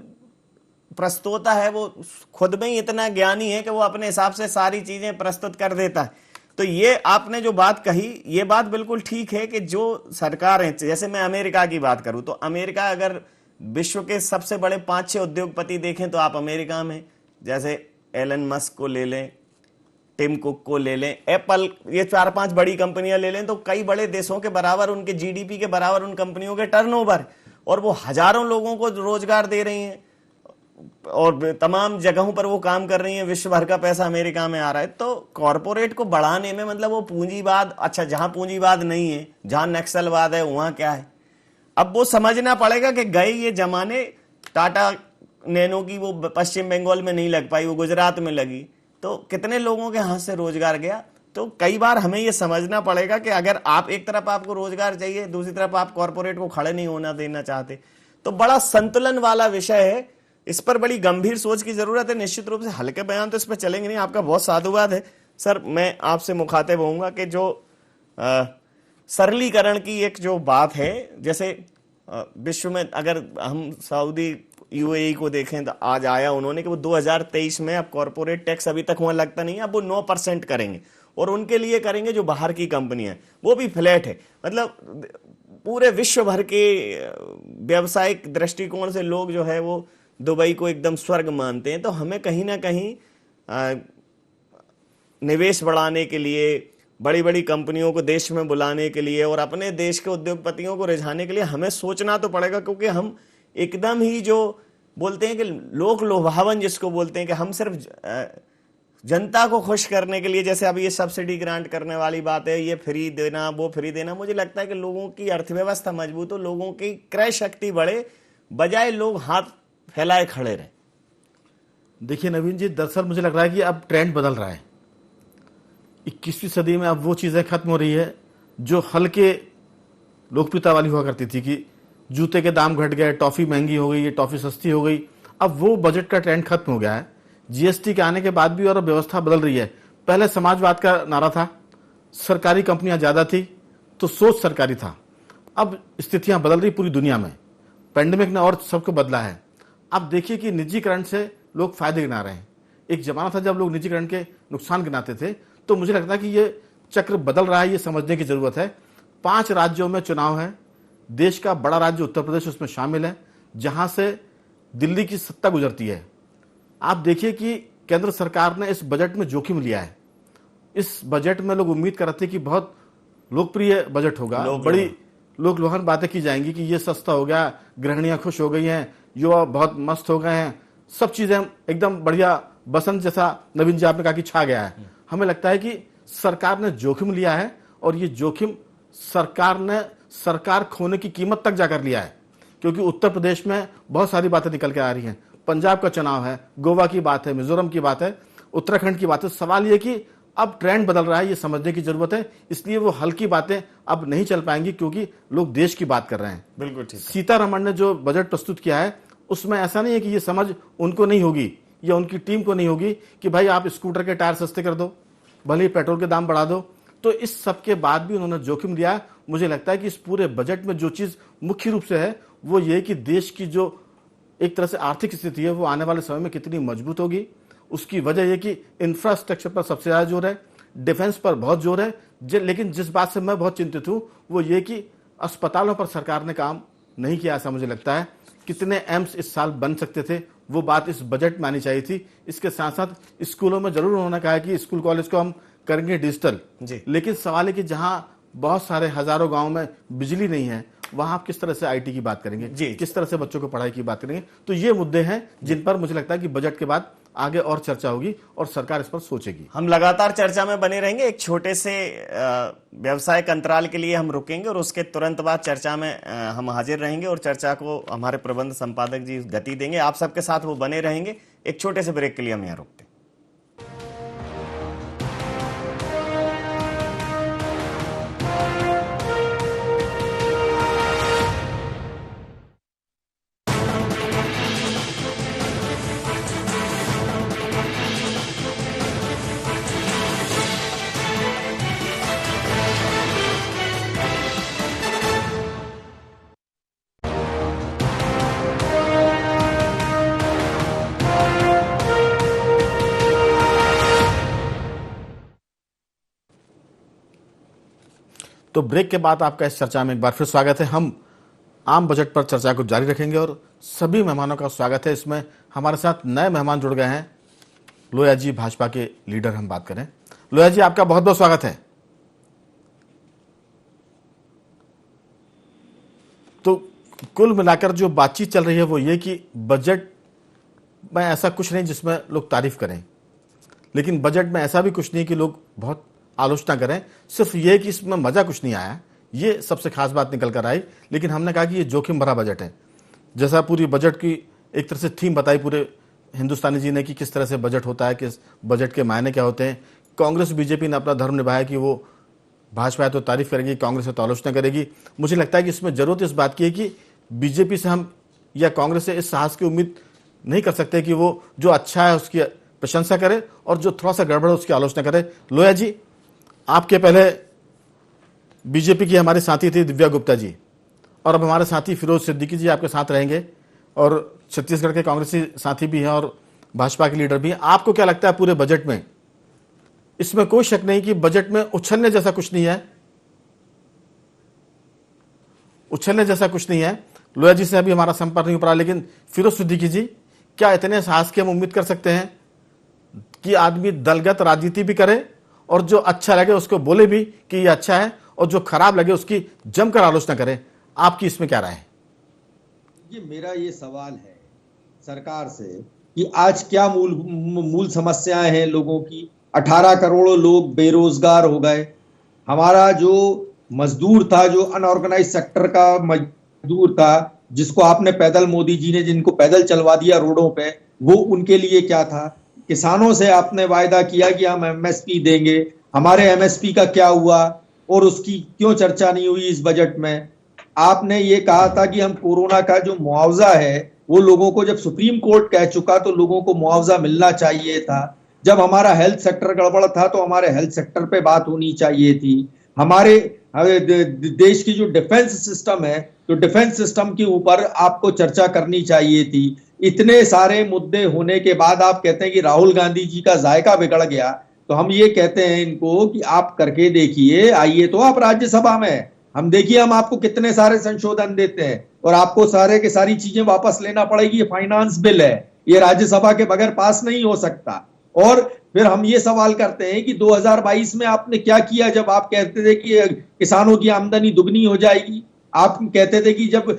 प्रस्तोता है वो खुद में ही इतना ज्ञानी है कि वो अपने हिसाब से सारी चीजें प्रस्तुत कर देता है। तो ये आपने जो बात कही, ये बात बिल्कुल ठीक है कि जो सरकार है, जैसे मैं अमेरिका की बात करूं तो अमेरिका, अगर विश्व के सबसे बड़े 5-6 उद्योगपति देखें तो आप अमेरिका में, जैसे एलन मस्क को ले लें, टिम कुक को ले लें, एप्पल, ये 4-5 बड़ी कंपनियां ले लें तो कई बड़े देशों के बराबर, उनके जीडीपी के बराबर उन कंपनियों के टर्नओवर, और वो हजारों लोगों को रोजगार दे रही हैं और तमाम जगहों पर वो काम कर रही हैं, विश्व भर का पैसा अमेरिका में आ रहा है। तो कॉरपोरेट को बढ़ाने में मतलब वो पूंजीवाद, अच्छा जहां पूंजीवाद नहीं है, जहां नक्सलवाद है, वहां क्या है, अब वो समझना पड़ेगा कि गए ये जमाने। टाटा नैनो की वो पश्चिम बंगाल में नहीं लग पाई, वो गुजरात में लगी, तो कितने लोगों के हाथ से रोजगार गया। तो कई बार हमें ये समझना पड़ेगा कि अगर आप एक तरफ आपको रोजगार चाहिए, दूसरी तरफ आप कॉरपोरेट को खड़े नहीं होना देना चाहते, तो बड़ा संतुलन वाला विषय है। इस पर बड़ी गंभीर सोच की जरूरत है। निश्चित रूप से हल्के बयान तो इस पर चलेंगे नहीं। आपका बहुत साधुवाद है सर। मैं आपसे मुखातिब होऊंगा कि जो सरलीकरण की एक जो बात है, जैसे विश्व में अगर हम सऊदी यूएई को देखें तो आज आया उन्होंने कि वो 2023 में अब कॉर्पोरेट टैक्स अभी तक वहां लगता नहीं है, अब वो 9% करेंगे और उनके लिए करेंगे जो बाहर की कंपनियां, वो भी फ्लैट है। मतलब पूरे विश्व भर के व्यावसायिक दृष्टिकोण से लोग जो है वो दुबई को एकदम स्वर्ग मानते हैं। तो हमें कहीं ना कहीं निवेश बढ़ाने के लिए, बड़ी बड़ी कंपनियों को देश में बुलाने के लिए और अपने देश के उद्योगपतियों को रिझाने के लिए हमें सोचना तो पड़ेगा, क्योंकि हम एकदम ही जो बोलते हैं कि लोक लोभावन जिसको बोलते हैं कि हम सिर्फ जनता को खुश करने के लिए, जैसे अभी ये सब्सिडी ग्रांट करने वाली बात है, ये फ्री देना वो फ्री देना, मुझे लगता है कि लोगों की अर्थव्यवस्था मजबूत हो, लोगों की क्रय शक्ति बढ़े, बजाय लोग हाथ फैलाए खड़े रहे। देखिए नवीन जी, दरअसल मुझे लग रहा है कि अब ट्रेंड बदल रहा है। 21वीं सदी में अब वो चीजें खत्म हो रही है जो हल्के लोकप्रियता वाली हुआ करती थी कि जूते के दाम घट गए, टॉफी महंगी हो गई, ये टॉफी सस्ती हो गई। अब वो बजट का ट्रेंड खत्म हो गया है। जीएसटी के आने के बाद भी और व्यवस्था बदल रही है। पहले समाजवाद का नारा था, सरकारी कंपनियां ज्यादा थी तो सोच सरकारी था। अब स्थितियां बदल रही पूरी दुनिया में, पैंडेमिक ने और सबको बदला है। अब देखिए कि निजीकरण से लोग फायदे गिना रहे हैं। एक जमाना था जब लोग निजीकरण के नुकसान गिनाते थे, तो मुझे लगता है कि ये चक्र बदल रहा है, ये समझने की जरूरत है। 5 राज्यों में चुनाव है, देश का बड़ा राज्य उत्तर प्रदेश उसमें शामिल है, जहां से दिल्ली की सत्ता गुजरती है। आप देखिए कि केंद्र सरकार ने इस बजट में जोखिम लिया है। इस बजट में लोग उम्मीद कर रहे थे कि बहुत लोकप्रिय बजट होगा, बड़ी लोकलुभावन बातें की जाएंगी कि ये सस्ता हो गया, गृहिणियां खुश हो गई हैं, युवा बहुत मस्त हो गए हैं, सब चीजें एकदम बढ़िया, बसंत जैसा नवीन जी आपने कहा कि छा गया है। हमें लगता है कि सरकार ने जोखिम लिया है और ये जोखिम सरकार ने सरकार खोने की कीमत तक जाकर लिया है, क्योंकि उत्तर प्रदेश में बहुत सारी बातें निकल के आ रही हैं। पंजाब का चुनाव है, गोवा की बात है, मिजोरम की बात है, उत्तराखंड की बात है। सवाल यह कि अब ट्रेंड बदल रहा है, ये समझने की जरूरत है। इसलिए वो हल्की बातें अब नहीं चल पाएंगी, क्योंकि लोग देश की बात कर रहे हैं। बिल्कुल ठीक। सीतारमण ने जो बजट प्रस्तुत किया है उसमें ऐसा नहीं है कि ये समझ उनको नहीं होगी या उनकी टीम को नहीं होगी कि भाई आप स्कूटर के टायर सस्ते कर दो, भले ही पेट्रोल के दाम बढ़ा दो। तो इस सब के बाद भी उन्होंने जोखिम लिया। मुझे लगता है कि इस पूरे बजट में जो चीज मुख्य रूप से है वो ये कि देश की जो एक तरह से आर्थिक स्थिति है वो आने वाले समय में कितनी मजबूत होगी। उसकी वजह यह कि इंफ्रास्ट्रक्चर पर सबसे ज्यादा जोर है, डिफेंस पर बहुत जोर है। लेकिन जिस बात से मैं बहुत चिंतित हूं वो ये कि अस्पतालों पर सरकार ने काम नहीं किया, ऐसा मुझे लगता है। कितने एम्स इस साल बन सकते थे, वो बात इस बजट में आनी चाहिए थी। इसके साथ साथ स्कूलों में जरूर उन्होंने कहा कि स्कूल कॉलेज को हम करेंगे डिजिटल, लेकिन सवाल है कि जहां बहुत सारे हजारों गांव में बिजली नहीं है, वहां आप किस तरह से आईटी की बात करेंगे, किस तरह से बच्चों को पढ़ाई की बात करेंगे। तो ये मुद्दे हैं जिन पर मुझे लगता है कि बजट के बाद आगे और चर्चा होगी और सरकार इस पर सोचेगी। हम लगातार चर्चा में बने रहेंगे। एक छोटे से व्यवसायिक अंतराल के लिए हम रुकेंगे और उसके तुरंत बाद चर्चा में हम हाजिर रहेंगे और चर्चा को हमारे प्रबंध संपादक जी गति देंगे। आप सबके साथ वो बने रहेंगे। एक छोटे से ब्रेक के लिए हम यहाँ रुकते हैं। तो ब्रेक के बाद आपका इस चर्चा में एक बार फिर स्वागत है। हम आम बजट पर चर्चा को जारी रखेंगे और सभी मेहमानों का स्वागत है। इसमें हमारे साथ नए मेहमान जुड़ गए हैं। लोया जी भाजपा के लीडर हम बात करें। लोया जी, आपका बहुत बहुत स्वागत है। तो कुल मिलाकर जो बातचीत चल रही है वो ये कि बजट में ऐसा कुछ नहीं जिसमें लोग तारीफ करें, लेकिन बजट में ऐसा भी कुछ नहीं कि लोग बहुत आलोचना करें। सिर्फ ये कि इसमें मजा कुछ नहीं आया, ये सबसे खास बात निकल कर आई। लेकिन हमने कहा कि ये जोखिम भरा बजट है। जैसा पूरी बजट की एक तरह से थीम बताई पूरे हिंदुस्तानी जी ने कि किस तरह से बजट होता है, किस बजट के मायने क्या होते हैं। कांग्रेस बीजेपी ने अपना धर्म निभाया कि वो भाजपा है तो तारीफ करेगी, कांग्रेस है तो आलोचना करेगी। मुझे लगता है कि इसमें जरूरत इस बात की है कि बीजेपी से हम या कांग्रेस से इस साहस की उम्मीद नहीं कर सकते कि वो जो अच्छा है उसकी प्रशंसा करे और जो थोड़ा सा गड़बड़ है उसकी आलोचना करे। लोया जी, आपके पहले बीजेपी की हमारे साथी थी दिव्या गुप्ता जी, और अब हमारे साथी फिरोज सिद्दीकी जी आपके साथ रहेंगे, और छत्तीसगढ़ के कांग्रेसी साथी भी हैं और भाजपा के लीडर भी हैं। आपको क्या लगता है पूरे बजट में? इसमें कोई शक नहीं कि बजट में उछलने जैसा कुछ नहीं है, उछलने जैसा कुछ नहीं है। लोया जी से अभी हमारा संपर्क नहीं हो पड़ा, लेकिन फिरोज सिद्दीकी जी, क्या इतने साहस की हम उम्मीद कर सकते हैं कि आदमी दलगत राजनीति भी करे और जो अच्छा लगे उसको बोले भी कि ये अच्छा है, और जो खराब लगे उसकी जमकर आलोचना करे? आपकी इसमें क्या राय है? ये मेरा ये सवाल है सरकार से कि आज क्या मूल समस्याएं हैं लोगों की। 18 करोड़ लोग बेरोजगार हो गए। हमारा जो मजदूर था, जो अनऑर्गेनाइज सेक्टर का मजदूर था, जिसको आपने पैदल, मोदी जी ने जिनको पैदल चलवा दिया रोडों पे, वो उनके लिए क्या था? किसानों से आपने वायदा किया कि हम एमएसपी देंगे, हमारे एमएसपी का क्या हुआ और उसकी क्यों चर्चा नहीं हुई इस बजट में? आपने ये कहा था कि हम कोरोना का जो मुआवजा है वो लोगों को, जब सुप्रीम कोर्ट कह चुका तो लोगों को मुआवजा मिलना चाहिए था। जब हमारा हेल्थ सेक्टर गड़बड़ था तो हमारे हेल्थ सेक्टर पे बात होनी चाहिए थी। हमारे देश की जो डिफेंस सिस्टम है, तो डिफेंस सिस्टम के ऊपर आपको चर्चा करनी चाहिए थी। इतने सारे मुद्दे होने के बाद आप कहते हैं कि राहुल गांधी जी का जायका बिगड़ गया, तो हम ये कहते हैं इनको कि आप करके देखिए, आइए तो आप राज्यसभा में, हम देखिए हम आपको कितने सारे संशोधन देते हैं, और आपको सारे के सारी चीजें वापस लेना पड़ेगी। ये फाइनेंस बिल है, ये राज्यसभा के बगैर पास नहीं हो सकता। और फिर हम ये सवाल करते हैं कि 2022 में आपने क्या किया, जब आप कहते थे कि किसानों की आमदनी दुगनी हो जाएगी। आप कहते थे कि जब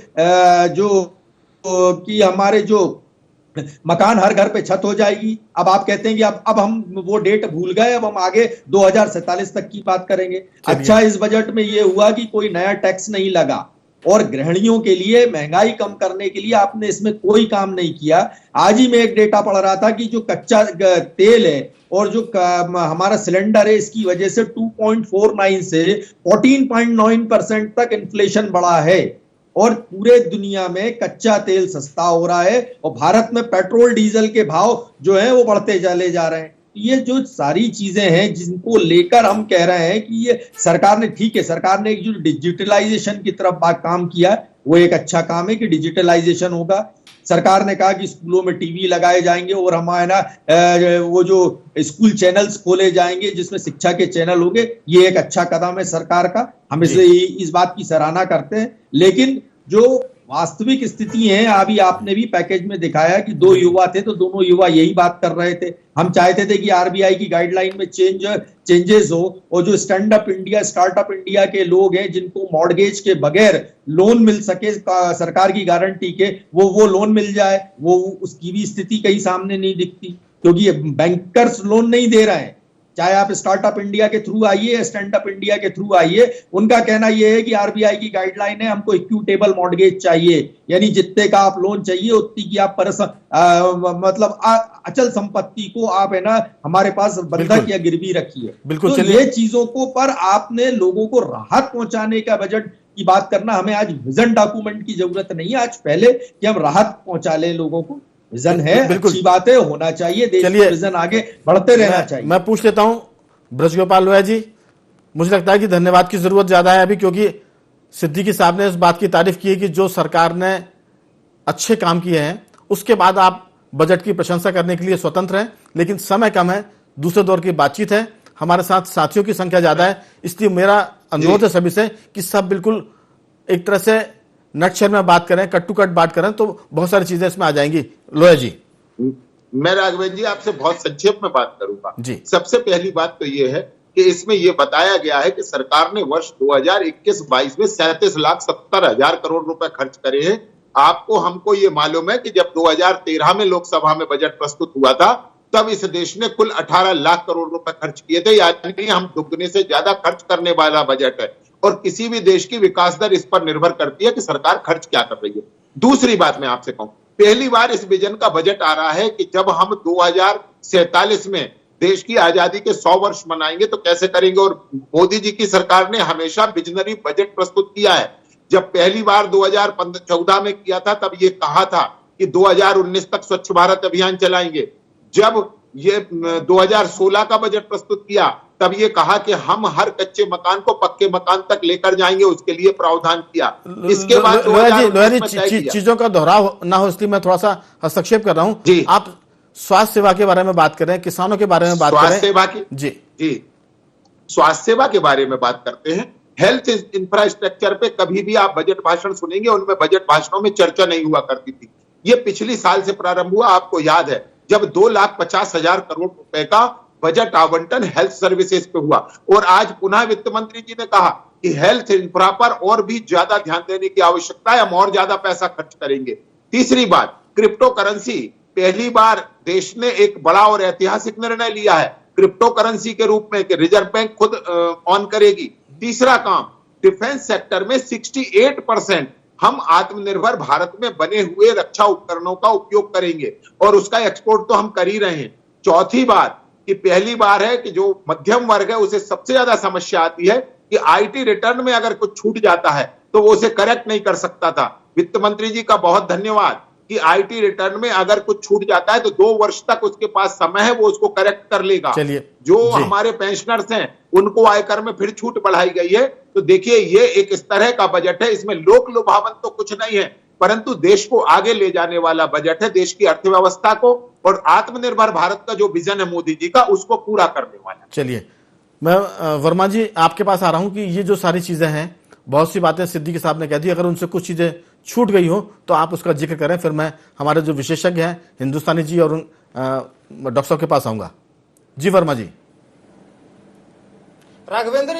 कि हमारे जो मकान हर घर पे छत हो जाएगी। अब आप कहते हैं कि अब हम वो डेट भूल गए, अब हम आगे 2047 तक की बात करेंगे। अच्छा, इस बजट में ये हुआ कि कोई नया टैक्स नहीं लगा, और गृहिणियों के लिए महंगाई कम करने के लिए आपने इसमें कोई काम नहीं किया। आज ही मैं एक डेटा पढ़ रहा था कि जो कच्चा तेल है और जो हमारा सिलेंडर है, इसकी वजह से 2.49 से 14.9% तक इन्फ्लेशन बढ़ा है, और पूरे दुनिया में कच्चा तेल सस्ता हो रहा है, और भारत में पेट्रोल डीजल के भाव जो है वो बढ़ते चले जा रहे हैं। ये जो सारी चीजें हैं जिनको लेकर हम कह रहे हैं कि ये सरकार ने, ठीक है, सरकार ने एक जो डिजिटलाइजेशन की तरफ काम किया, वो एक अच्छा काम है कि डिजिटलाइजेशन होगा। सरकार ने कहा कि स्कूलों में टीवी लगाए जाएंगे और हमारे ना वो जो स्कूल चैनल्स खोले जाएंगे जिसमें शिक्षा के चैनल होंगे। ये एक अच्छा कदम है सरकार का, हम इस बात की सराहना करते हैं। लेकिन जो वास्तविक स्थिति है, अभी आपने भी पैकेज में दिखाया कि 2 युवा थे, तो दोनों युवा यही बात कर रहे थे। हम चाहते थे कि आरबीआई की गाइडलाइन में चेंजेस हो, और जो स्टैंडअप इंडिया, स्टार्टअप इंडिया के लोग हैं जिनको मॉर्गेज के बगैर लोन मिल सके सरकार की गारंटी के, वो लोन मिल जाए। वो उसकी भी स्थिति कहीं सामने नहीं दिखती, क्योंकि बैंकर्स लोन नहीं दे रहे हैं। चाहे आप स्टार्टअप इंडिया के थ्रू आइए, स्टैंड अप इंडिया के थ्रू आइए, उनका कहना यह है कि आरबीआई की गाइडलाइन है, हमको इक्विटेबल मॉर्गेज चाहिए, यानी जितने का आप लोन चाहिए उतनी की आप मतलब अचल संपत्ति को आप है ना हमारे पास बंधक या गिरवी रखिए। तो ये चीजों को पर आपने लोगों को राहत पहुंचाने का बजट की बात करना, हमें आज विजन डॉक्यूमेंट की जरूरत नहीं है। आज पहले कि हम राहत पहुंचा ले लोगों को, विजन है, अच्छी बात है, होना चाहिए, देश में विजन आगे बढ़ते रहना चाहिए। मैं पूछ लेता हूं ब्रजगोपाल लोया जी, मुझे लगता है कि धन्यवाद की जरूरत ज्यादा है अभी, क्योंकि सिद्दीकी साहब ने इस बात की तारीफ की है कि जो सरकार ने अच्छे काम किए हैं, उसके बाद आप बजट की प्रशंसा करने के लिए स्वतंत्र हैं, लेकिन समय कम है, दूसरे दौर की बातचीत है, हमारे साथ साथियों की संख्या ज्यादा है, इसलिए मेरा अनुरोध है सभी से कि सब बिल्कुल एक तरह से नटशर में बात करें, कट टू कट बात करें, तो बहुत सारी चीजें इसमें आ जाएंगी। लोया जी, मैं राघवेंद्र जी आपसे बहुत संक्षेप में बात करूंगा जी। सबसे पहली बात तो ये है कि इसमें यह बताया गया है कि सरकार ने वर्ष 2021-22 में 37,70,000 करोड़ रुपए खर्च करे हैं। आपको हमको ये मालूम है कि जब 2013 में लोकसभा में बजट प्रस्तुत हुआ था तब इस देश ने कुल 18 लाख करोड़ रुपए खर्च किए थे, यानी हम दुगने से ज्यादा खर्च करने वाला बजट है। और किसी भी देश की विकास दर इस पर निर्भर करती है कि सरकार खर्च क्या कर रही है। दूसरी बात मैं आपसे कहूं, पहली बार इस विजन का बजट आ रहा है कि जब हम 2047 में देश की आजादी के 100 वर्ष मनाएंगे तो कैसे करेंगे। और मोदी जी की सरकार ने हमेशा विजनरी बजट प्रस्तुत किया है। जब पहली बार 2014 में किया था तब ये कहा था कि 2019 तक स्वच्छ भारत अभियान चलाएंगे। जब ये 2016 का बजट प्रस्तुत किया तब ये कहा कि हम हर कच्चे मकान को पक्के मकान तक लेकर जाएंगे, उसके लिए प्रावधान किया। इसके बाद लोहिया जी चीजों का दोहराव ना हो इसलिए मैं थोड़ा सा हस्तक्षेप कर रहा हूं। आप स्वास्थ्य सेवा के बारे में बात कर रहे हैं, किसानों के बारे में बात कर रहे हैं। स्वास्थ्य सेवा की जी स्वास्थ्य सेवा के बारे में बात करते हैं। हेल्थ इंफ्रास्ट्रक्चर पे कभी भी आप बजट भाषण सुनेंगे, उनमें बजट भाषणों में चर्चा नहीं हुआ करती थी। ये पिछली साल से प्रारंभ हुआ। आपको याद है जब 2,50,000 करोड़ रुपए का बजट आवंटन हेल्थ सर्विसेज पे हुआ और आज पुनः वित्त मंत्री जी ने कहा कि हेल्थ इंफ्रा पर और भी ज्यादा ध्यान देने की आवश्यकता है, हम और ज्यादा पैसा खर्च करेंगे। तीसरी बात, क्रिप्टो करेंसी, पहली बार देश ने एक बड़ा और ऐतिहासिक निर्णय लिया है क्रिप्टो करेंसी के रूप में कि रिजर्व बैंक खुद ऑन करेगी। तीसरा काम, डिफेंस सेक्टर में 68% हम आत्मनिर्भर भारत में बने हुए रक्षा उपकरणों का उपयोग करेंगे और उसका एक्सपोर्ट तो हम कर ही रहे हैं। चौथी बात कि पहली बार है कि जो मध्यम वर्ग है उसे सबसे ज्यादा समस्या आती है कि आईटी रिटर्न में अगर कुछ छूट जाता है तो वो उसे करेक्ट नहीं कर सकता था। वित्त मंत्री जी का बहुत धन्यवाद कि आईटी रिटर्न में अगर कुछ छूट जाता है तो 2 वर्ष तक उसके पास समय है, वो उसको करेक्ट कर लेगा। जो हमारे पेंशनर्स हैं उनको आयकर में फिर छूट बढ़ाई गई है। तो देखिए ये एक इस तरह का बजट है, इसमें लोक लुभावन तो कुछ नहीं है परंतु देश को आगे ले जाने वाला बजट है। देश की अर्थव्यवस्था को और आत्मनिर्भर भारत का जो विजन है मोदी जी का उसको पूरा करने वाला। चलिए मैं वर्मा जी आपके पास आ रहा हूं कि ये जो सारी चीजें हैं, बहुत सी बातें सिद्दीकी साहब ने कह दी, अगर उनसे कुछ चीजें छूट गई हो तो आप उसका जिक्र करें, फिर मैं हमारे जो विशेषज्ञ हैं हिंदुस्तानी जी और डॉक्टर साहब के पास आऊंगा। जी वर्मा जी। राघवेंद्र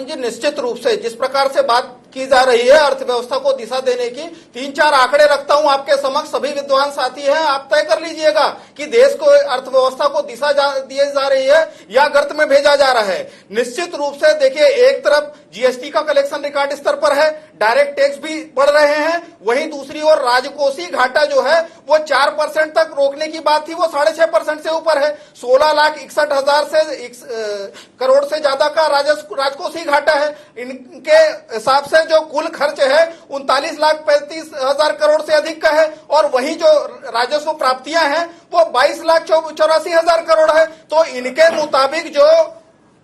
जी निश्चित रूप से जिस प्रकार से बात की जा रही है अर्थव्यवस्था को दिशा देने की, 3-4 आंकड़े रखता हूं आपके समक्ष, सभी विद्वान साथी हैं, आप तय कर लीजिएगा कि देश को अर्थव्यवस्था को दिशा दी जा रही है या गर्त में भेजा जा रहा है। निश्चित रूप से देखिए, एक तरफ जीएसटी का कलेक्शन रिकॉर्ड स्तर पर है, डायरेक्ट टैक्स भी बढ़ रहे हैं, वहीं दूसरी ओर राजकोषीय घाटा जो है वो 4% तक रोकने की बात थी, वो 6.5% से ऊपर है। 16,61,000 करोड़ से ज्यादा का राजकोषीय घाटा है। इनके हिसाब से जो कुल खर्च है 39,35,000 करोड़ से अधिक का है और वहीं जो राजस्व प्राप्तियां हैं वो 22,84,000 करोड़ है। तो इनके मुताबिक जो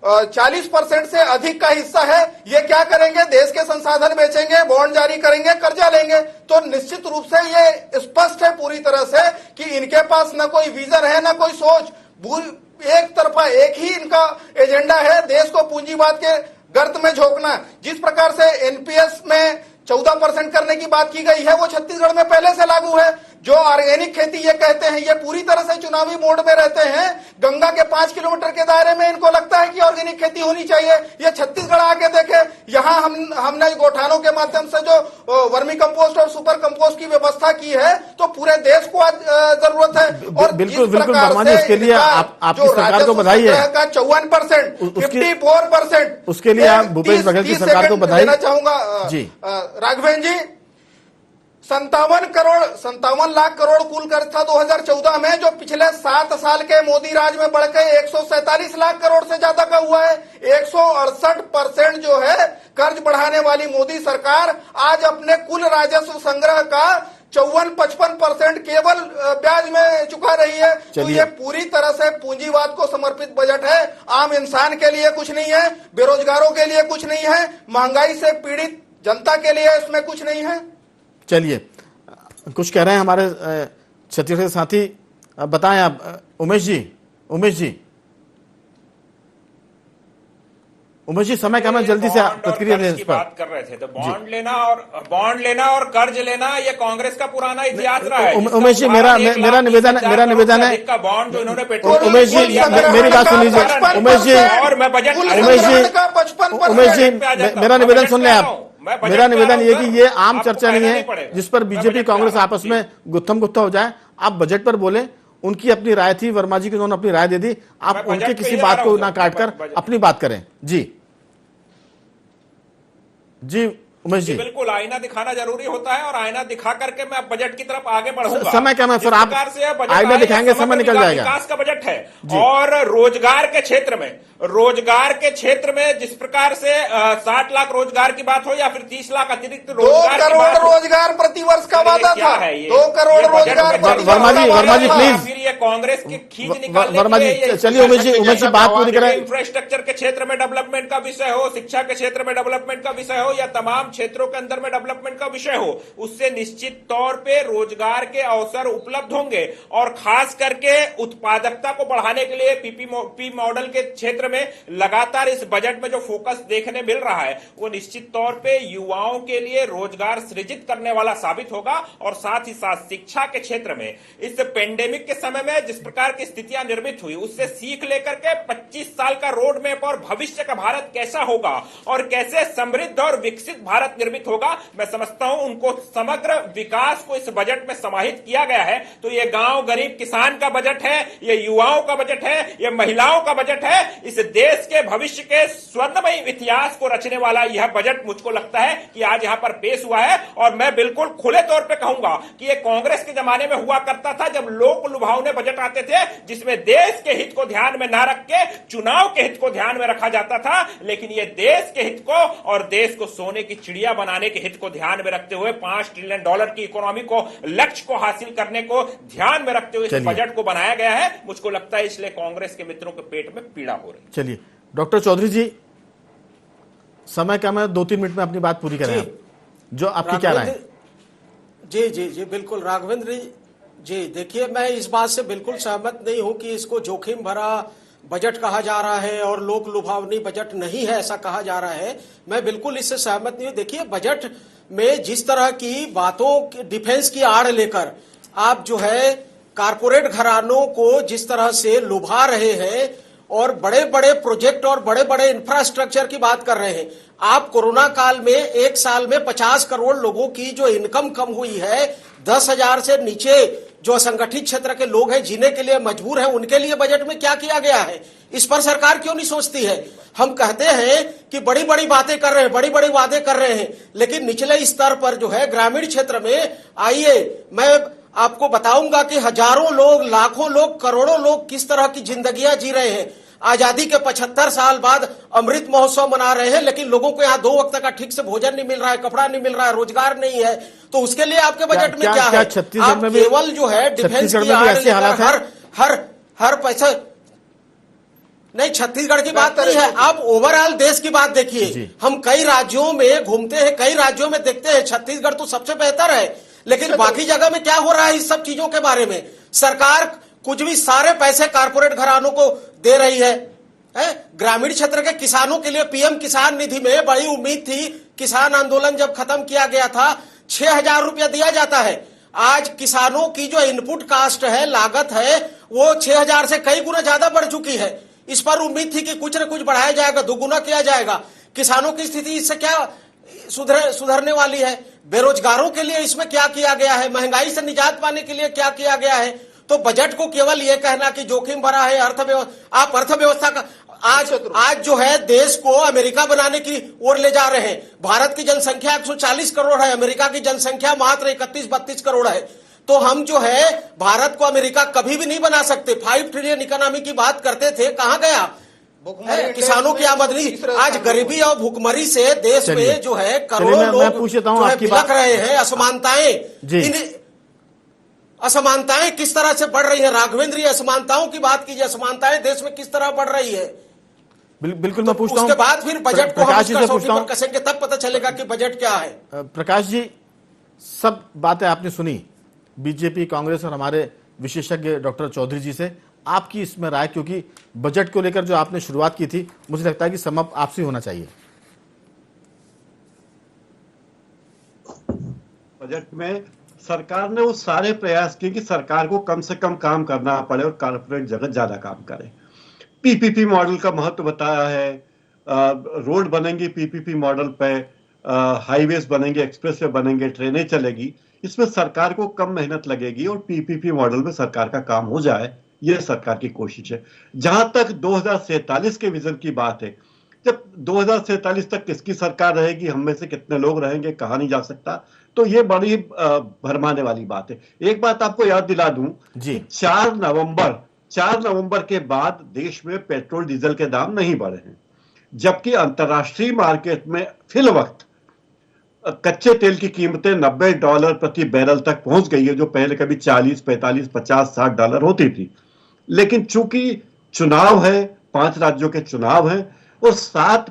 40% से अधिक का हिस्सा है, ये क्या करेंगे? देश के संसाधन बेचेंगे, बॉन्ड जारी करेंगे, कर्जा लेंगे। तो निश्चित रूप से ये स्पष्ट है पूरी तरह से कि इनके पास न कोई विजन है न कोई सोच, एक तरफा एक ही इनका एजेंडा है, देश को पूंजीवाद के गर्त में झोंकना। जिस प्रकार से एनपीएस में 14% करने की बात की गई है वो छत्तीसगढ़ में पहले से लागू है। जो ऑर्गेनिक खेती ये कहते हैं, ये पूरी तरह से चुनावी मोड में रहते हैं। गंगा के 5 किलोमीटर के दायरे में इनको लगता है कि ऑर्गेनिक खेती होनी चाहिए। ये छत्तीसगढ़ आके देखे, यहाँ हमने गौठानों के माध्यम से जो वर्मी कंपोस्ट और सुपर कंपोस्ट की व्यवस्था की है, तो पूरे देश को आज जरूरत है। और बिल्कुल बिल्कुल वर्मा जी, उसके लिए आपकी सरकार को बधाई है। 54%, 54%, उसके लिए आप भूपेश बघेल की सरकार को बधाई देना चाहूंगा जी। राघवेंद्र जी, 57 लाख करोड़ कुल कर्ज था 2014 में, जो पिछले 7 साल के मोदी राज में बढ़कर 147 लाख करोड़ से ज्यादा का हुआ है। 168% जो है कर्ज बढ़ाने वाली मोदी सरकार आज अपने कुल राजस्व संग्रह का 54-55% केवल ब्याज में चुका रही है। तो ये पूरी तरह से पूंजीवाद को समर्पित बजट है। आम इंसान के लिए कुछ नहीं है, बेरोजगारों के लिए कुछ नहीं है, महंगाई से पीड़ित जनता के लिए इसमें कुछ नहीं है। चलिए, कुछ कह रहे हैं हमारे छत्तीसगढ़ के साथी, बताएं आप। उमेश जी, उमेश जी समय का मैं जल्दी से प्रतिक्रिया दें इस पर। बात कर रहे थे तो बॉन्ड लेना और कर्ज लेना ये कांग्रेस का पुराना इतिहास रहा है। उमेश जी मेरा निवेदन है का बॉन्ड जो इन्होंने उमेश जी मेरी बात सुन लीजिए। उमेश जी मेरा निवेदन सुन लें आप। मेरा निवेदन ये कि ये आम चर्चा नहीं है जिस पर बीजेपी कांग्रेस आपस में गुत्थम गुत्था हो जाए। आप बजट पर बोले, उनकी अपनी राय थी, वर्मा जी की उन्होंने अपनी राय दे दी, आप उनके किसी बात को ना काटकर अपनी बात करें। जी उमेश जी बिल्कुल आईना दिखाना जरूरी होता है और आईना दिखा करके मैं बजट की तरफ आगे बढ़ूंगा। समय क्या मैं सर आप आईना दिखाएंगे, समय निकल जाएगा। विकास का बजट है और रोजगार के क्षेत्र में जिस प्रकार से 60 लाख रोजगार की बात हो या फिर 30 लाख अतिरिक्त रोजगार, 2 करोड़ रोजगार प्रतिवर्ष का वादा था। 2 करोड़ रोजगार। वर्मा जी प्लीज, फिर ये कांग्रेस की खींच निकालने वर्मा जी चलिए उमेश जी बात पूरी करें। इंफ्रास्ट्रक्चर के क्षेत्र में डेवलपमेंट का विषय हो, शिक्षा के क्षेत्र में डेवलपमेंट का विषय हो या तमाम क्षेत्रों के अंदर में डेवलपमेंट का विषय हो, उससे निश्चित तौर पे रोजगार के अवसर उपलब्ध होंगे और खास करके उत्पादकता को बढ़ाने के लिए पीपीपी मॉडल के क्षेत्र में लगातार इस बजट में जो फोकस देखने मिल रहा है वो निश्चित तौर पे युवाओं के लिए रोजगार सृजित करने वाला साबित होगा। और साथ ही साथ शिक्षा के क्षेत्र में इस पेंडेमिक के समय में जिस प्रकार की स्थितियां निर्मित हुई उससे सीख लेकर के 25 साल का रोड मैप और भविष्य का भारत कैसा होगा और कैसे समृद्ध और विकसित भारत निर्मित होगा, मैं समझता हूं उनको समग्र विकास को इस बजट में समाहित किया गया है। तो ये गांव गरीब किसान का बजट है, ये युवाओं का बजट है, ये महिलाओं का बजट है। इस देश के भविष्य के स्वर्णमय इतिहास को रचने वाला यह बजट मुझको लगता है कि आज यहां पर पेश हुआ है। और मैं बिल्कुल खुले तौर पर कहूंगा कि ये कांग्रेस के जमाने में हुआ करता था जब लोक लुभावने बजट आते थे जिसमें देश के हित को ध्यान में न रख के चुनाव के हित को ध्यान में रखा जाता था। लेकिन ये देश के हित को और देश को सोने की चिड़िया बनाने के हित को ध्यान में रखते हुए $5 ट्रिलियन की इकोनॉमी को लक्ष्य को हासिल करने को ध्यान में रखते हुए इस बजट को बनाया गया है। मुझको लगता है इसलिए कांग्रेस के मित्रों के पेट में पीड़ा हो रही है। चलिए डॉक्टर चौधरी जी समय का मैं 2-3 मिनट में अपनी बात पूरी करें जो आपकी क्या राय है? जी बिल्कुल राघवेंद्र जी देखिए मैं इस बात से बिल्कुल सहमत नहीं हूं कि इसको जोखिम भरा बजट कहा जा रहा है और लोक लुभावनी बजट नहीं है ऐसा कहा जा रहा है। मैं बिल्कुल इससे सहमत नहीं हूं। देखिए बजट में जिस तरह की बातों डिफेंस की आड़ लेकर आप जो है कारपोरेट घरानों को जिस तरह से लुभा रहे हैं और बड़े बड़े प्रोजेक्ट और बड़े बड़े इंफ्रास्ट्रक्चर की बात कर रहे हैं। आप कोरोना काल में एक साल में 50 करोड़ लोगों की जो इनकम कम हुई है, 10,000 से नीचे जो असंगठित क्षेत्र के लोग हैं जीने के लिए मजबूर हैं, उनके लिए बजट में क्या किया गया है इस पर सरकार क्यों नहीं सोचती है? हम कहते हैं कि बड़ी बड़ी बातें कर रहे हैं, बड़ी बड़ी वादे कर रहे हैं, लेकिन निचले स्तर पर जो है ग्रामीण क्षेत्र में आइए मैं आपको बताऊंगा कि हजारों लोग, लाखों लोग, करोड़ों लोग किस तरह की जिंदगियां जी रहे हैं। आजादी के 75 साल बाद अमृत महोत्सव मना रहे हैं लेकिन लोगों को यहाँ 2 वक्त का ठीक से भोजन नहीं मिल रहा है, कपड़ा नहीं मिल रहा है, रोजगार नहीं है। तो उसके लिए आपके बजट में क्या है? आप केवल जो है डिफेंस की आड़ लेकर हर पैसा नहीं, छत्तीसगढ़ की बात नहीं है, आप ओवरऑल देश की बात देखिए। हम कई राज्यों में घूमते हैं, कई राज्यों में देखते हैं, छत्तीसगढ़ तो सबसे बेहतर है, लेकिन बाकी जगह में क्या हो रहा है इस सब चीजों के बारे में? सरकार कुछ भी सारे पैसे कारपोरेट घरानों को दे रही है। ग्रामीण क्षेत्र के किसानों के लिए पीएम किसान निधि में बड़ी उम्मीद थी, किसान आंदोलन जब खत्म किया गया था 6,000 रुपया दिया जाता है। आज किसानों की जो इनपुट कास्ट है, लागत है, वो 6,000 से कई गुना ज्यादा बढ़ चुकी है। इस पर उम्मीद थी कि कुछ न कुछ बढ़ाया जाएगा, दोगुना किया जाएगा। किसानों की स्थिति इससे क्या सुधरने वाली है? बेरोजगारों के लिए इसमें क्या किया गया है? महंगाई से निजात पाने के लिए क्या किया गया है? तो बजट को केवल यह कहना कि जोखिम भरा है अर्थव्यवस्था, आप अर्थव्यवस्था का आज जो है देश को अमेरिका बनाने की ओर ले जा रहे हैं। भारत की जनसंख्या 140 करोड़ है, अमेरिका की जनसंख्या मात्र 31-32 करोड़ है। तो हम जो है भारत को अमेरिका कभी भी नहीं बना सकते। 5 ट्रिलियन इकोनॉमी की बात करते थे, कहां गया? किसानों की आमदनी आज गरीबी और भूखमरी से देश में जो है करोड़ों लोग जो है बिलख रहे हैं। असमानताएं किस तरह से बढ़ रही है? राघवेंद्र, असमानताओं की बात कीजिए, असमानताएं देश में किस तरह बढ़ रही है? बिल्कुल मैं पूछता हूं। उसके बाद फिर बजट को हम कसौटी पर कसेंगे, तब पता चलेगा कि बजट क्या है। प्रकाश जी, सब बातें आपने सुनी बीजेपी, कांग्रेस और हमारे विशेषज्ञ डॉक्टर चौधरी जी से। आपकी इसमें राय, क्योंकि बजट को लेकर जो आपने शुरुआत की थी, मुझे लगता है कि सम अप आपसे होना चाहिए। बजट में सरकार ने वो सारे प्रयास किए कि सरकार को कम से कम काम करना पड़े और कॉर्पोरेट जगत ज्यादा काम करे। पीपीपी मॉडल का महत्व बताया है, रोड बनेंगे पीपीपी मॉडल पे, हाईवेज बनेंगे, एक्सप्रेसवे बनेंगे, ट्रेनें चलेगी, इसमें सरकार को कम मेहनत लगेगी और पीपीपी मॉडल में सरकार का काम हो जाए, ये सरकार की कोशिश है। जहां तक 2047 के विजन की बात है, जब 2047 तक किसकी सरकार रहेगी, हम में से कितने लोग रहेंगे, कहा नहीं जा सकता, तो ये बड़ी भरमाने वाली बात है। एक बात आपको याद दिला दूं जी, 4 नवंबर के बाद देश में पेट्रोल डीजल के दाम नहीं बढ़े हैं, जबकि अंतर्राष्ट्रीय मार्केट में फिल वक्त कच्चे तेल की कीमतें $90 प्रति बैरल तक पहुंच गई है, जो पहले कभी 40, 45, 50, $60 होती थी। लेकिन चूंकि चुनाव है, 5 राज्यों के चुनाव हैं और 7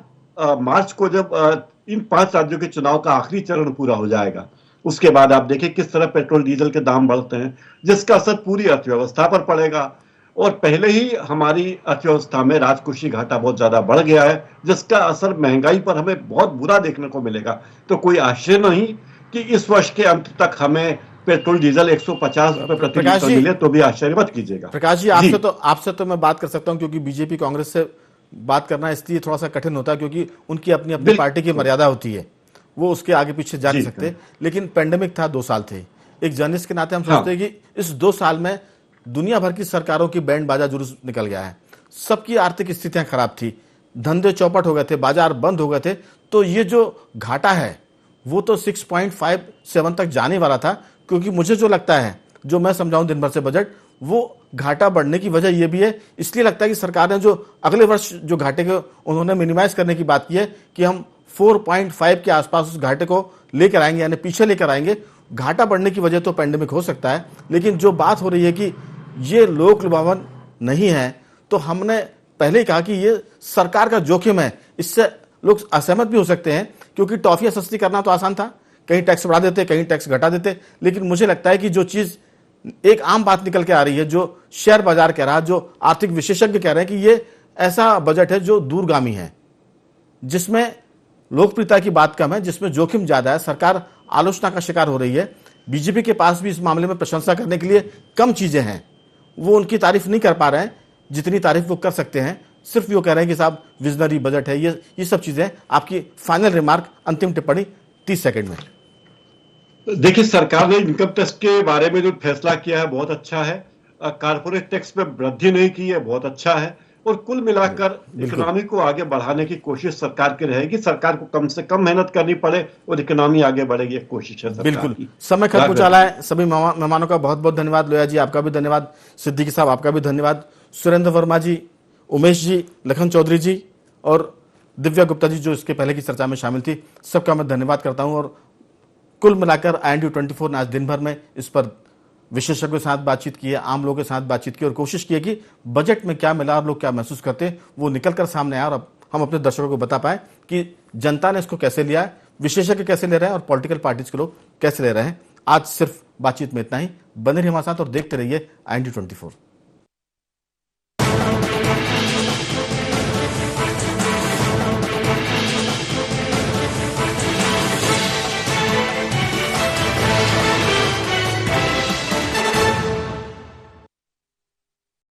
मार्च को जब इन 5 राज्यों के चुनाव का आखिरी चरण पूरा हो जाएगा, उसके बाद आप देखिए किस तरह पेट्रोल डीजल के दाम बढ़ते हैं, जिसका असर पूरी अर्थव्यवस्था पर पड़ेगा। और पहले ही हमारी अर्थव्यवस्था में राजकोषीय घाटा बहुत ज्यादा बढ़ गया है, जिसका असर महंगाई पर हमें बहुत बुरा देखने को मिलेगा। तो कोई आश्चर्य नहीं कि इस वर्ष के अंत तक हमें पेट्रोल डीजल 150 रुपए प्रति लीटर मिले, तो भी आश्चर्य मत कीजिएगा। प्रकाश जी, आपसे तो मैं बात कर सकता हूं, क्योंकि बीजेपी कांग्रेस से बात करना इसलिए थोड़ा सा कठिन होता है क्योंकि उनकी अपनी अपनी पार्टी की मर्यादा होती है, वो उसके आगे पीछे जा नहीं सकते। लेकिन पेंडेमिक था, 2 साल थे, एक जर्नलिस्ट के नाते हम सोचते हैं कि इस 2 साल में दुनिया भर की सरकारों की बैंड बाजा जुलूस निकल गया है, सबकी आर्थिक स्थितियां खराब थी, धंधे चौपट हो गए थे, बाजार बंद हो गए थे, तो ये जो घाटा है वो तो 6.57 तक जाने वाला था। क्योंकि मुझे जो लगता है, जो मैं समझाऊं दिन भर से बजट, वो घाटा बढ़ने की वजह यह भी है, इसलिए लगता है कि सरकार ने जो अगले वर्ष जो घाटे को उन्होंने मिनिमाइज करने की बात की है कि हम 4.5 के आसपास उस घाटे को लेकर आएंगे, यानी पीछे लेकर आएंगे। घाटा बढ़ने की वजह तो पेंडेमिक हो सकता है, लेकिन जो बात हो रही है कि ये लोक लुभावन नहीं है, तो हमने पहले ही कहा कि ये सरकार का जोखिम है, इससे लोग असहमत भी हो सकते हैं। क्योंकि टॉफियां सस्ती करना तो आसान था, कहीं टैक्स बढ़ा देते, कहीं टैक्स घटा देते, लेकिन मुझे लगता है कि जो चीज एक आम बात निकल के आ रही है, जो शेयर बाजार कह रहा है, जो आर्थिक विशेषज्ञ कह रहे हैं कि ये ऐसा बजट है जो दूरगामी है, जिसमें लोकप्रियता की बात कम है, जिसमें जोखिम ज्यादा है, सरकार आलोचना का शिकार हो रही है। बीजेपी के पास भी इस मामले में प्रशंसा करने के लिए कम चीजें हैं, वो उनकी तारीफ नहीं कर पा रहे हैं जितनी तारीफ वो कर सकते हैं। सिर्फ वो कह रहे हैं कि साहब विजनरी बजट है, ये सब चीजें। आपकी फाइनल रिमार्क, अंतिम टिप्पणी 30 सेकंड में। देखिए, सरकार ने इनकम टैक्स के बारे में जो फैसला किया है बहुत अच्छा है, कारपोरेट टैक्स में वृद्धि नहीं की है, बहुत अच्छा है, और कुल मिलाकर इकोनॉमी को आगे बढ़ाने की कोशिश सरकार की रहेगी। सरकार को कम से कम मेहनत करनी पड़े और इकोनॉमी आगे बढ़ेगी, एक कोशिश है सरकार बिल्कुल की। समय खत्म हो चला है। सभी मेहमानों का बहुत बहुत धन्यवाद। लोया जी आपका भी धन्यवाद, सिद्दीकी साहब आपका भी धन्यवाद, सुरेंद्र वर्मा जी, उमेश जी, लखन चौधरी जी और दिव्या गुप्ता जी जो इसके पहले की चर्चा में शामिल थी, सबका मैं धन्यवाद करता हूं। और कुल मिलाकर IND24 ने आज दिन भर में इस पर विशेषज्ञों के साथ बातचीत की है, आम लोगों के साथ बातचीत की और कोशिश की है कि बजट में क्या मिला और लोग क्या महसूस करते हैं, वो निकल कर सामने आया और अब हम अपने दर्शकों को बता पाए कि जनता ने इसको कैसे लिया है, विशेषज्ञ कैसे ले रहे हैं और पॉलिटिकल पार्टीज के लोग कैसे ले रहे हैं। आज सिर्फ बातचीत में इतना ही। बने रहिए हमारे साथ और देखते रहिए IND24।